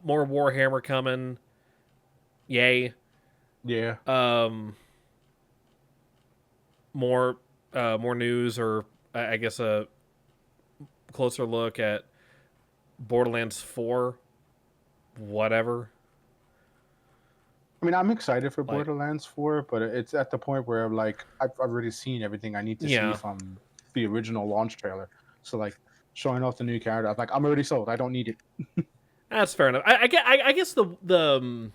More Warhammer coming. Yay. Yeah. More news, or I guess a closer look at Borderlands 4. Whatever. I mean, I'm excited for Like- Borderlands 4, but it's at the point where I'm like, I've already seen everything I need to Yeah. see from the original launch trailer. So like showing off the new character, I'm like, I'm already sold. I don't need it. That's fair enough. I guess the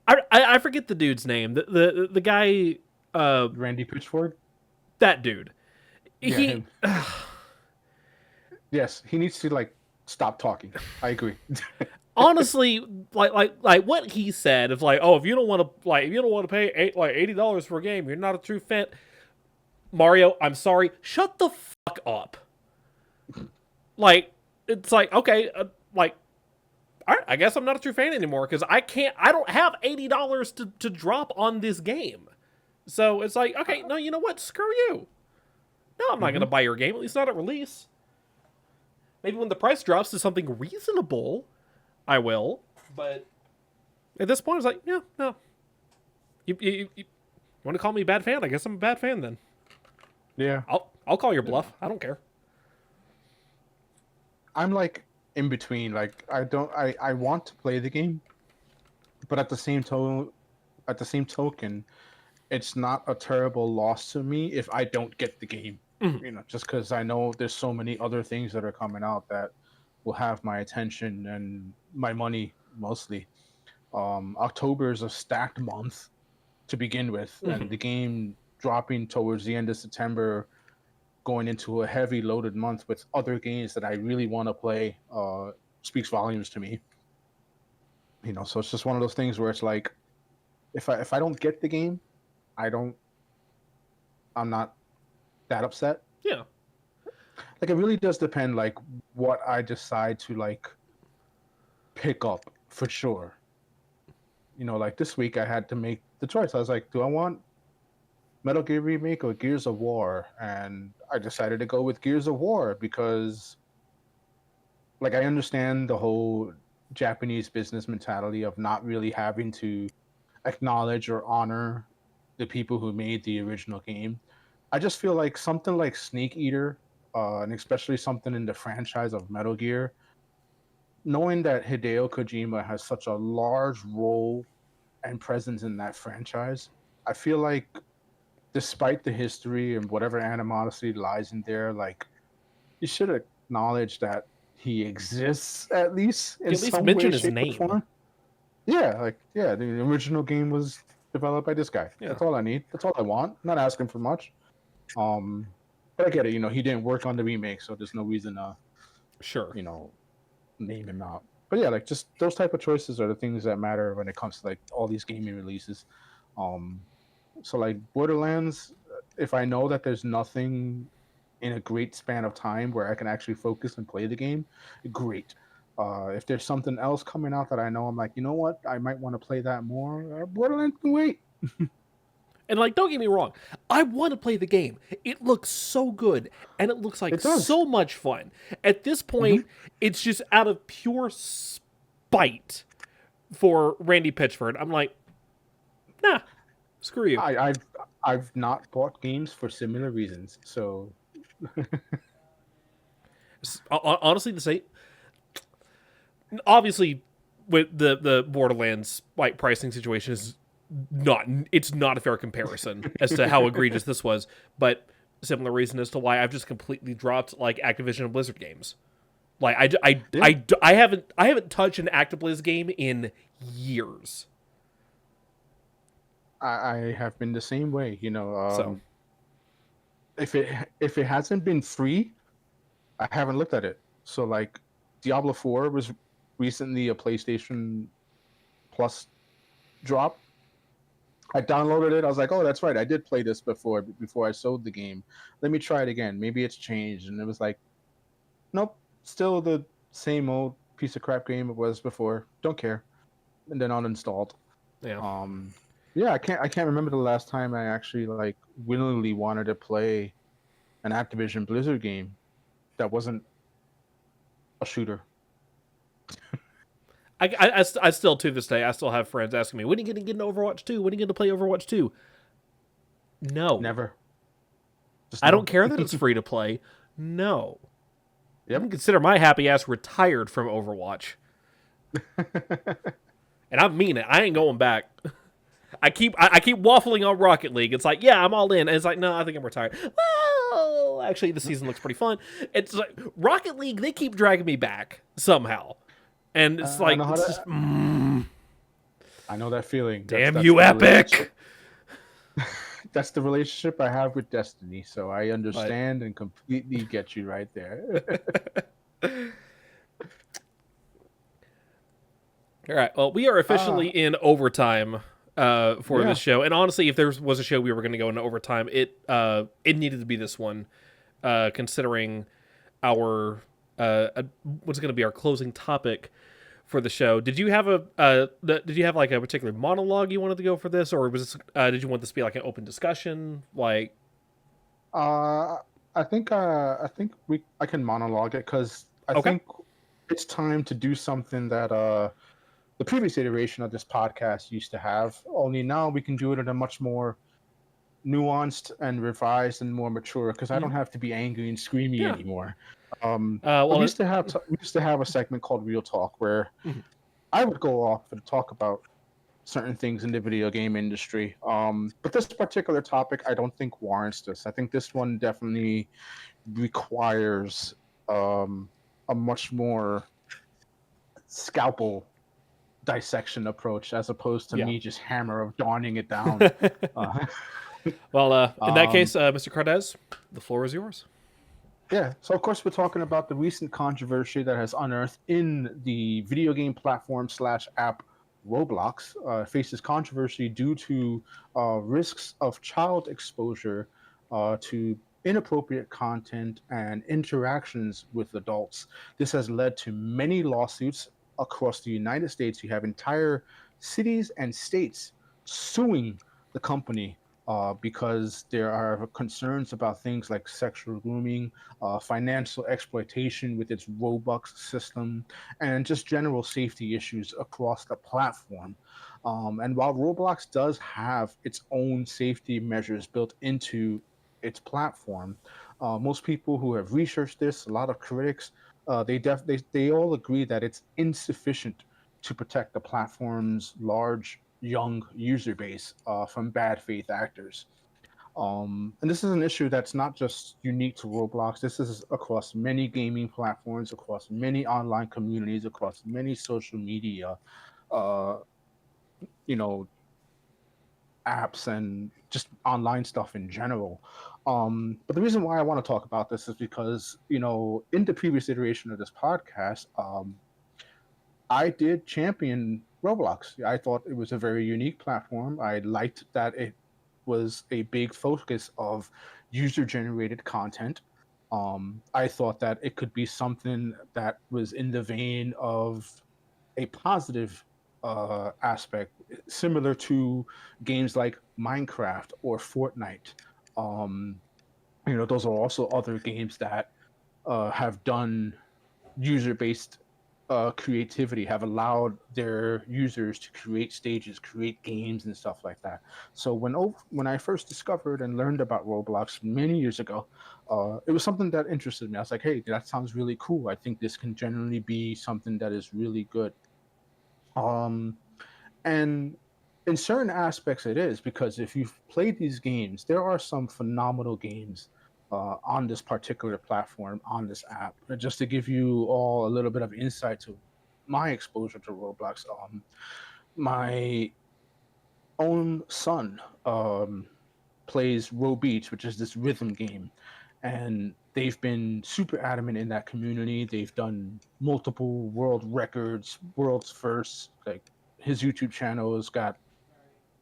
I forget the dude's name. The guy, Randy Pitchford. that dude. Yeah, He him. Yes, he needs to like stop talking. I agree. honestly, like what he said of like, oh, if you don't want to pay $80 for a game, you're not a true fan. Mario, I'm sorry, shut the fuck up. Like, it's like, okay, like, all right, I guess I'm not a true fan anymore because I don't have $80 to drop on this game. So it's like, okay, no, you know what? Screw you. No, I'm not going to buy your game, at least not at release. Maybe when the price drops to something reasonable, I will. But at this point, it's like, yeah, no. You want to call me a bad fan? I guess I'm a bad fan then. Yeah, I'll call your bluff. I don't care. I'm like in between. Like I want to play the game, but at the same token, it's not a terrible loss to me if I don't get the game. You know, just because I know there's so many other things that are coming out that will have my attention and my money mostly. October is a stacked month to begin with, and the game dropping towards the end of September, going into a heavy loaded month with other games that I really want to play, speaks volumes to me. You know, so it's just one of those things where it's like, if I don't get the game, I'm not that upset. Yeah. Like, it really does depend, like, what I decide to like pick up for sure. You know, like this week I had to make the choice. I was like, do I want Metal Gear Remake or Gears of War? And I decided to go with Gears of War because, like, I understand the whole Japanese business mentality of not really having to acknowledge or honor the people who made the original game. I just feel like something like Snake Eater, and especially something in the franchise of Metal Gear, knowing that Hideo Kojima has such a large role and presence in that franchise, I feel like despite the history and whatever animosity lies in there, like, you should acknowledge that he exists at least in At least some mention way, his shape, or name. form. Yeah, like, yeah, the original game was developed by this guy. Yeah. That's all I need. That's all I want. I'm not asking for much. But I get it. You know, he didn't work on the remake, so there's no reason to, Sure. you know, name him out. But yeah, like, just those type of choices are the things that matter when it comes to like all these gaming releases. So like Borderlands, if I know that there's nothing in a great span of time where I can actually focus and play the game, great. If there's something else coming out that I know, I'm like, you know what, I might want to play that more. Borderlands can wait. And like, don't get me wrong, I want to play the game. It looks so good, and it looks like It does. so much fun. At this point, it's just out of pure spite for Randy Pitchford. I'm like, nah, screw you. I've not bought games for similar reasons. So Honestly, the same. Obviously, with the Borderlands like pricing situation is it's not a fair comparison as to how egregious this was, but similar reason as to why I've just completely dropped like Activision and Blizzard games. Like I haven't touched an Activision game in years. I have been the same way, you know. So if it hasn't been free, I haven't looked at it. So like Diablo 4 was recently a PlayStation Plus drop. I downloaded it. I was like, oh, that's right. I did play this before I sold the game. Let me try it again. Maybe it's changed. And it was like, nope, still the same old piece of crap game it was before. Don't care. And then uninstalled. yeah. Yeah, I can't remember the last time I actually like willingly wanted to play an Activision Blizzard game that wasn't a shooter. I still, to this day, I still have friends asking me, when are you going to get into Overwatch 2? When are you going to play Overwatch 2? No. Never. I don't care that it's free to play. No. Yep. I can consider my happy ass retired from Overwatch. And I mean it. I ain't going back. I keep waffling on Rocket League. It's like, yeah, I'm all in. And it's like, no, I think I'm retired. Well, actually, the season looks pretty fun. It's like Rocket League, they keep dragging me back somehow. And it's like, it's just, I know that feeling. Damn That's you, the Epic! that's the relationship I have with Destiny. So I But understand and completely get you right there. all right, well, we are officially uh in overtime for this yeah. show, and honestly, if there was a show we were going to go into overtime, it needed to be this one, considering our what's going to be our closing topic for the show. Did you have did you have like a particular monologue you wanted to go for this, or was this, did you want this to be like an open discussion? Like, Uh, I think I can monologue it because I okay, think it's time to do something that the previous iteration of this podcast used to have. Only now we can do it in a much more nuanced and revised and more mature because I mhm. don't have to be angry and screamy Yeah. anymore. But Well, we used to have a segment called Real Talk where mhm. I would go off and talk about certain things in the video game industry. But this particular topic, I don't think warrants this. I think this one definitely requires a much more scalpel dissection approach as opposed to Yeah. me just hammer of dawning it down. Uh, Well, in that um, case, Mr. Cardez, the floor is yours. yeah, so of course we're talking about the recent controversy that has unearthed in the video game platform slash app Roblox. Faces controversy due to risks of child exposure to inappropriate content and interactions with adults. This has led to many lawsuits across the United States. You have entire cities and states suing the company because there are concerns about things like sexual grooming, financial exploitation with its Robux system, and just general safety issues across the platform. And while Roblox does have its own safety measures built into its platform, most people who have researched this, a lot of critics, they all agree that it's insufficient to protect the platform's large young user base from bad faith actors. And this is an issue that's not just unique to Roblox. This is across many gaming platforms, across many online communities, across many social media, uh, you know, apps and just online stuff in general. But the reason why I want to talk about this is because, in the previous iteration of this podcast, I did champion Roblox. I thought it was a very unique platform. I liked that it was a big focus of user generated content. I thought that it could be something that was in the vein of a positive aspect, similar to games like Minecraft or Fortnite. Um, those are also other games that have done user based creativity, have allowed their users to create stages, create games, and stuff like that. So when I first discovered and learned about Roblox many years ago, it was something that interested me. I was like, hey, that sounds really cool. I think this can generally be something that is really good. Um, and in certain aspects, it is because if you've played these games, there are some phenomenal games on this particular platform, on this app. But just to give you all a little bit of insight to my exposure to Roblox, my own son plays Row Beats, which is this rhythm game. And they've been super adamant in that community. They've done multiple world records, world's first. Like his YouTube channel has got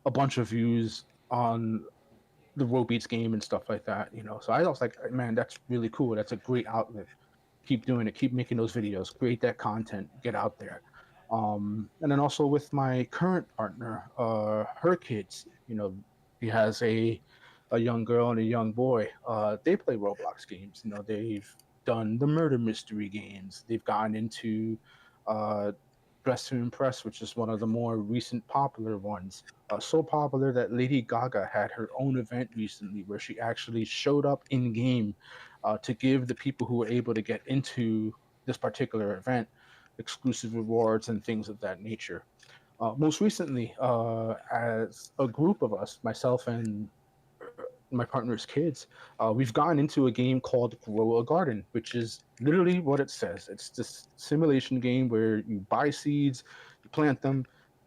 a bunch of views on the Row Beats game and stuff like that. So I was like, man, that's really cool. That's a great outlet. Keep doing it. Keep making those videos. Create that content. Get out there. And then also with my current partner, her kids, he has a young girl and a young boy. They play Roblox games. They've done the murder mystery games. They've gotten into uh, Dress to Impress, which is one of the more recent popular ones. So popular that Lady Gaga had her own event recently where she actually showed up in game to give the people who were able to get into this particular event exclusive rewards and things of that nature. Most recently, as a group of us, myself and my partner's kids, we've gotten into a game called Grow a Garden, which is literally what it says. It's this simulation game where you buy seeds, you plant them,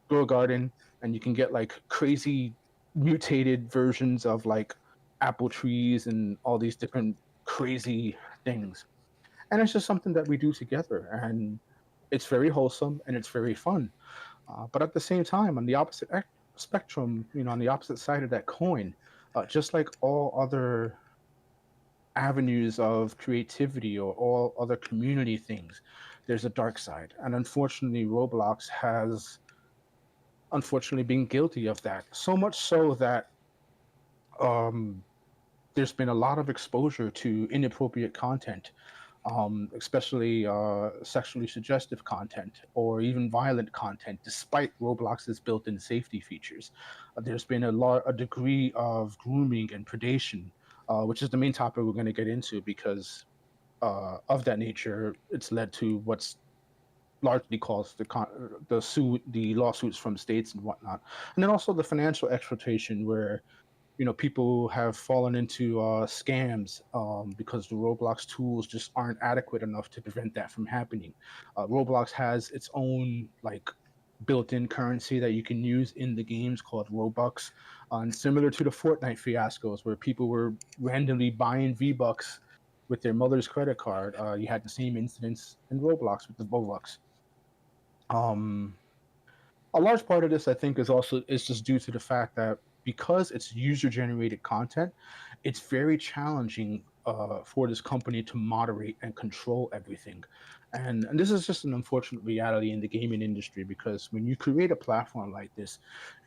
grow a garden, and you can get like crazy mutated versions of like apple trees and all these different crazy things. And it's just something that we do together, and it's very wholesome and it's very fun. But at the same time, on the opposite spectrum, on the opposite side of that coin, just like all other avenues of creativity or all other community things, there's a dark side. And unfortunately, Roblox has unfortunately been guilty of that. So much so that um, there's been a lot of exposure to inappropriate content, especially sexually suggestive content or even violent content, despite Roblox's built-in safety features. There's been a degree of grooming and predation, which is the main topic we're going to get into because of that nature. It's led to what's largely caused the lawsuits from states and whatnot, and then also the financial exploitation where people have fallen into scams because the Roblox tools just aren't adequate enough to prevent that from happening. Roblox has its own like built-in currency that you can use in the games called Robux, and similar to the Fortnite fiascos where people were randomly buying V-Bucks with their mother's credit card. You had the same incidents in Roblox with the Robux. Um, a large part of this, I think, is just due to the fact that because it's user-generated content, it's very challenging for this company to moderate and control everything. And this is just an unfortunate reality in the gaming industry because when you create a platform like this,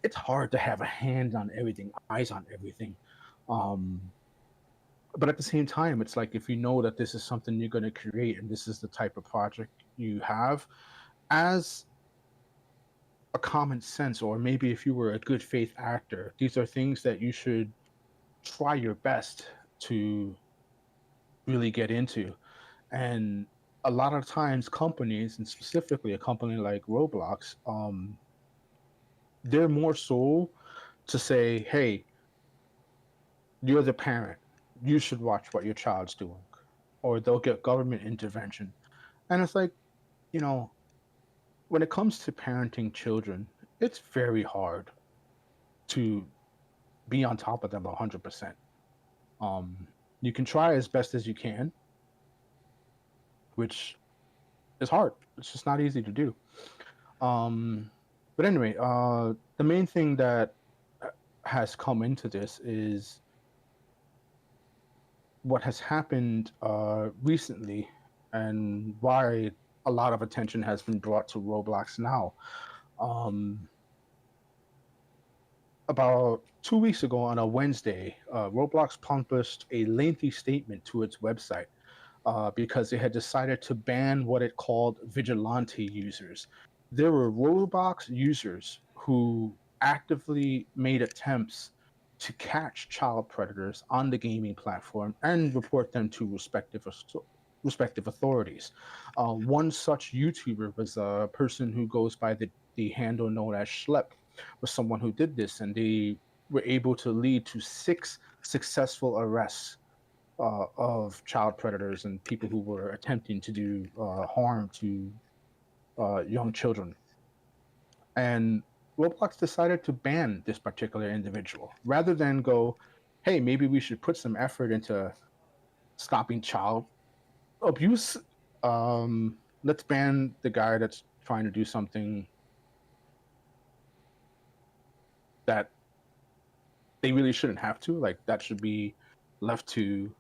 it's hard to have a hand on everything, eyes on everything. Um, but at the same time, it's like if you know that this is something you're going to create and this is the type of project you have, as a common sense, or maybe if you were a good faith actor, these are things that you should try your best to really get into. And a lot of times, companies, and specifically a company like Roblox, they're more so to say, hey, you're the parent, you should watch what your child's doing, or they'll get government intervention. And it's like, you know, when it comes to parenting children, it's very hard to be on top of them 100%. Um, you can try as best as you can, which is hard. It's just not easy to do. Um, but anyway, the main thing that has come into this is what has happened recently and why a lot of attention has been brought to Roblox now. Um, about 2 weeks ago on a Wednesday, Roblox published a lengthy statement to its website because they had decided to ban what it called vigilante users. There were Roblox users who actively made attempts to catch child predators on the gaming platform and report them to respective authorities. One such YouTuber was a person who goes by the handle known as Schlep, was someone who did this, and they were able to lead to 6 successful arrests of child predators and people who were attempting to do harm to young children. And Roblox decided to ban this particular individual rather than go, hey, maybe we should put some effort into stopping child abuse. Let's ban the guy that's trying to do something that they really shouldn't have to. Like, that should be left to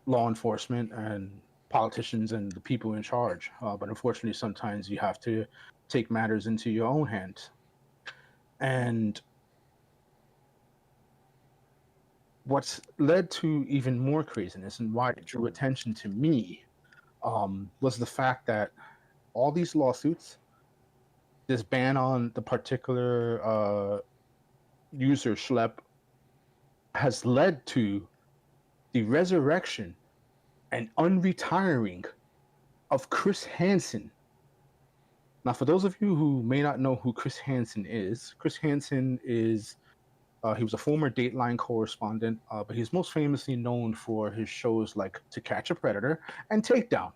law enforcement and politicians and the people in charge. But unfortunately, sometimes you have to take matters into your own hands. And what's led to even more craziness and why it drew attention to me was the fact that all these lawsuits, this ban on the particular user Schlep, has led to the resurrection and unretiring of Chris Hansen. Now, for those of you who may not know who Chris Hansen is he was a former Dateline correspondent, but he's most famously known for his shows like To Catch a Predator and Takedown.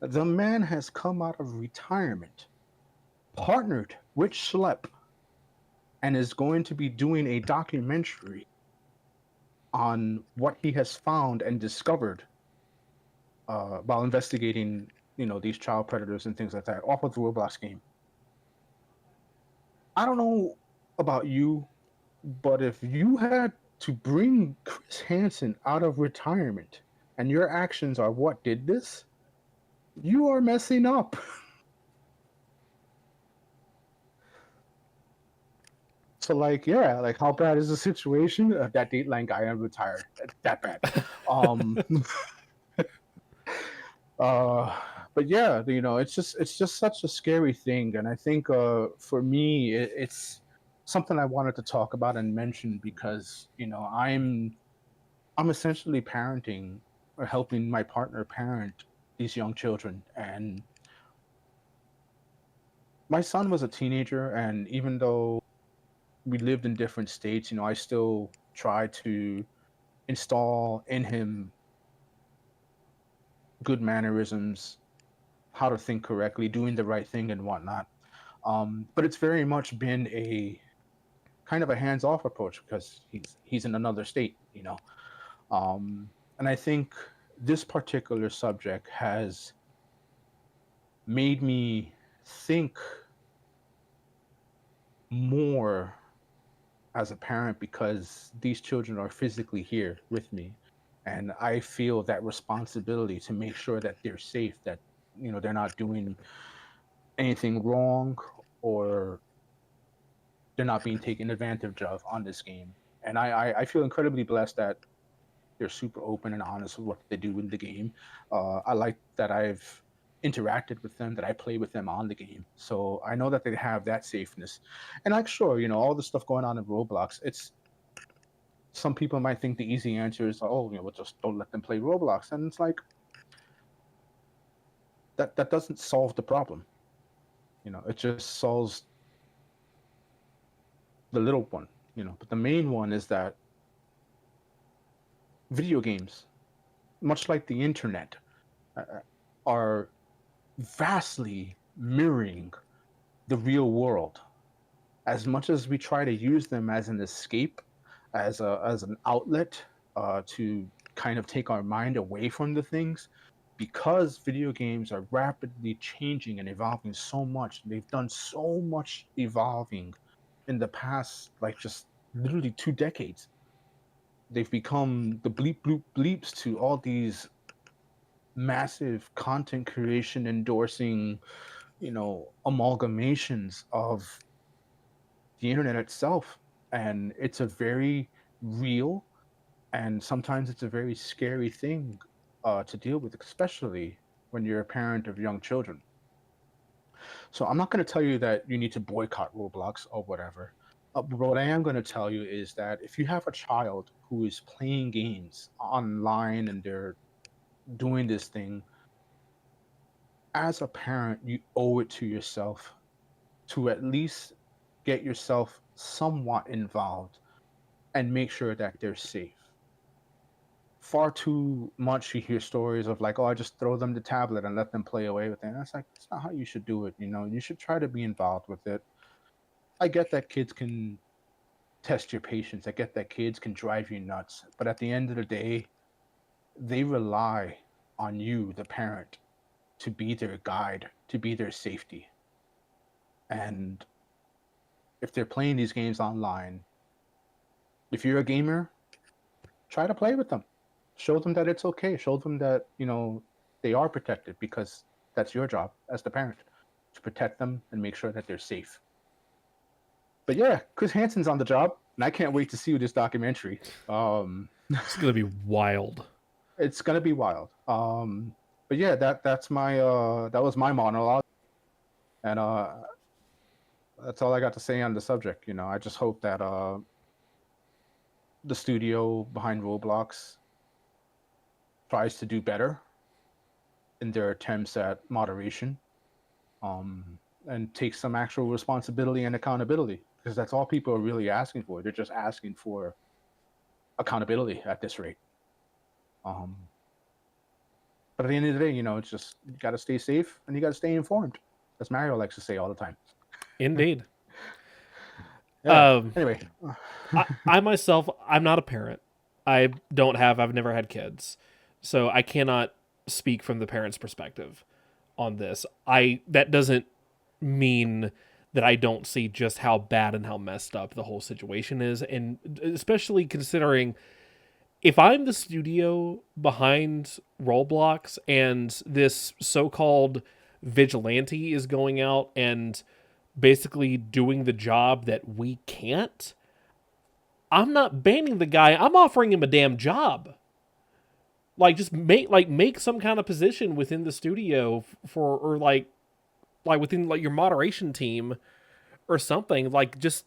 The man has come out of retirement partnered with Schlep and is going to be doing a documentary on what he has found and discovered while investigating, these child predators and things like that off of the Roblox game. I don't know about you, but if you had to bring Chris Hansen out of retirement and your actions are what did this, you are messing up. So, like, yeah, like, how bad is the situation? That Dateline guy, I'm retired. That bad. Um, but yeah, it's just such a scary thing, and I think for me, it's something I wanted to talk about and mention because I'm essentially parenting or helping my partner parent these young children, and my son was a teenager, and even though we lived in different states, I still try to install in him good mannerisms, how to think correctly, doing the right thing, and whatnot. But it's very much been a kind of a hands-off approach because he's in another state. And I think this particular subject has made me think more as a parent because these children are physically here with me, and I feel that responsibility to make sure that they're safe, that they're not doing anything wrong, or they're not being taken advantage of on this game. And I feel incredibly blessed that they're super open and honest with what they do in the game. I like that I've interacted with them, that I play with them on the game. So I know that they have that safeness. And like, sure, all the stuff going on in Roblox, it's some people might think the easy answer is, oh, well, just don't let them play Roblox. And it's like, that doesn't solve the problem. It just solves the little one, but the main one is that video games, much like the internet, are vastly mirroring the real world. As much as we try to use them as an escape, as an outlet to kind of take our mind away from the things, because video games are rapidly changing and evolving so much, they've done so much evolving in the past, like just literally 2 decades. They've become the bleep bloop bleeps to all these massive content creation endorsing, amalgamations of the internet itself. And it's a very real and sometimes it's a very scary thing to deal with, especially when you're a parent of young children. So I'm not going to tell you that you need to boycott Roblox or whatever. But what I am going to tell you is that if you have a child who is playing games online and they're doing this thing, as a parent, you owe it to yourself to at least get yourself somewhat involved and make sure that they're safe. Far too much you hear stories of like, oh, I just throw them the tablet and let them play away with it. And that's like, that's not how you should do it. You should try to be involved with it. I get that kids can test your patience. I get that kids can drive you nuts. But at the end of the day, they rely on you, the parent, to be their guide, to be their safety. And if they're playing these games online, if you're a gamer, try to play with them. Show them that it's okay. Show them that, they are protected because that's your job as the parent to protect them and make sure that they're safe. But yeah, Chris Hansen's on the job, and I can't wait to see this documentary. It's gonna be wild. It's gonna be wild. But yeah, that was my monologue, and that's all I got to say on the subject. I just hope that the studio behind Roblox tries to do better in their attempts at moderation, and take some actual responsibility and accountability, because that's all people are really asking for. They're just asking for accountability at this rate. But at the end of the day, it's just you got to stay safe and you got to stay informed, as Mario likes to say all the time. Indeed. Yeah. Anyway, I myself, I'm not a parent. I've never had kids. So I cannot speak from the parent's perspective on this. That doesn't mean that I don't see just how bad and how messed up the whole situation is. And especially considering if I'm the studio behind Roblox and this so-called vigilante is going out and basically doing the job that we can't, I'm not banning the guy. I'm offering him a damn job. Like, just make some kind of position within the studio or within like your moderation team or something. Like, just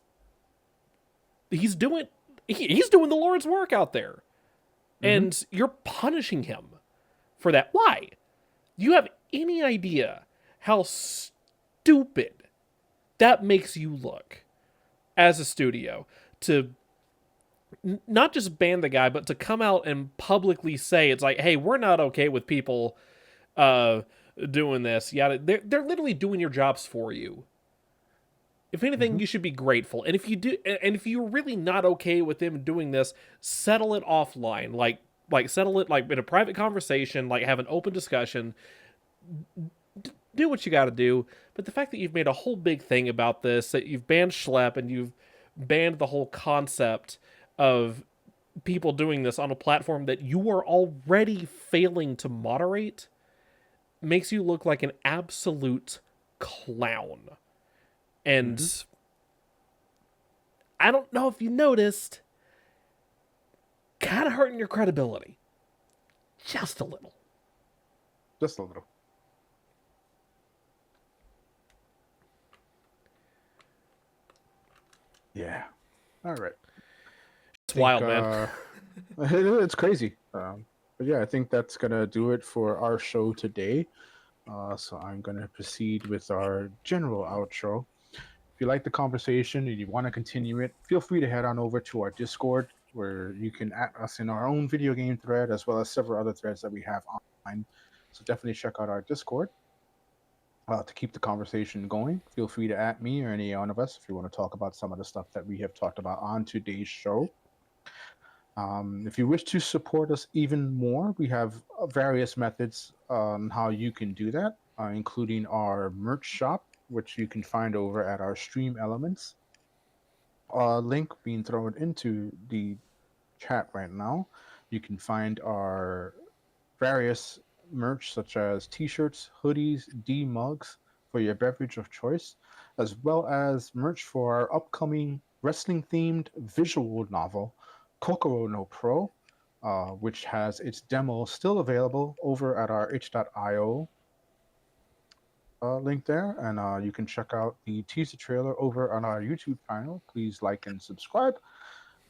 he's doing the Lord's work out there, and you're punishing him for that. Why? You have any idea how stupid that makes you look as a studio to not just ban the guy, but to come out and publicly say it's like, hey, we're not okay with people doing this. Yeah, they're literally doing your jobs for you. If anything, you should be grateful. And if you do, and if you're really not okay with them doing this, settle it offline. Like settle it like in a private conversation. Like have an open discussion. Do what you got to do. But the fact that you've made a whole big thing about this, that you've banned Schlep and you've banned the whole concept of people doing this on a platform that you are already failing to moderate, makes you look like an absolute clown. And I don't know if you noticed, kind of hurting your credibility. Just a little. Just a little. Yeah. All right. It's wild, man. It's crazy. But yeah, I think that's going to do it for our show today. So I'm going to proceed with our general outro. If you like the conversation and you want to continue it, feel free to head on over to our Discord, where you can add us in our own video game thread, as well as several other threads that we have online. So definitely check out our Discord to keep the conversation going. Feel free to add me or any one of us if you want to talk about some of the stuff that we have talked about on today's show. If you wish to support us even more, we have various methods on how you can do that, including our merch shop, which you can find over at our Stream Elements link being thrown into the chat right now. You can find our various merch such as t-shirts, hoodies, DEE mugs for your beverage of choice, as well as merch for our upcoming wrestling-themed visual novel, Kokoro no Pro, which has its demo still available over at our itch.io link there, and you can check out the teaser trailer over on our YouTube channel. Please like and subscribe.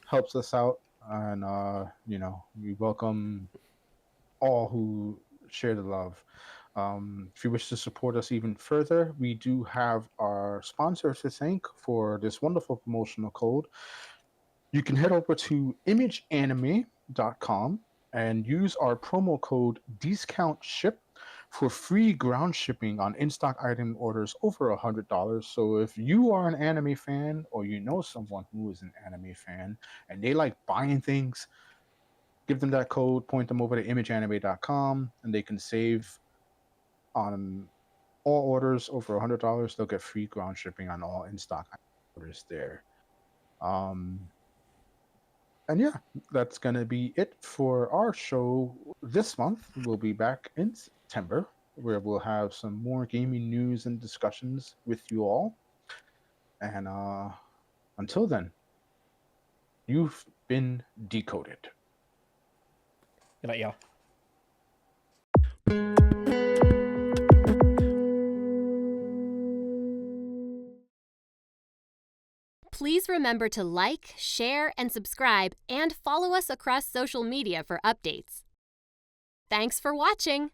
Helps us out, and we welcome all who share the love. If you wish to support us even further, we do have our sponsor to thank for this wonderful promotional code. You can head over to imageanime.com and use our promo code DISCOUNTSHIP for free ground shipping on in-stock item orders over $100. So if you are an anime fan, or you know someone who is an anime fan and they like buying things, give them that code, point them over to imageanime.com, and they can save on all orders over $100. They'll get free ground shipping on all in-stock orders there. And yeah, that's going to be it for our show this month. We'll be back in September, where we'll have some more gaming news and discussions with you all. And until then, you've been decoded. Good night, y'all. Please remember to like, share, and subscribe, and follow us across social media for updates. Thanks for watching!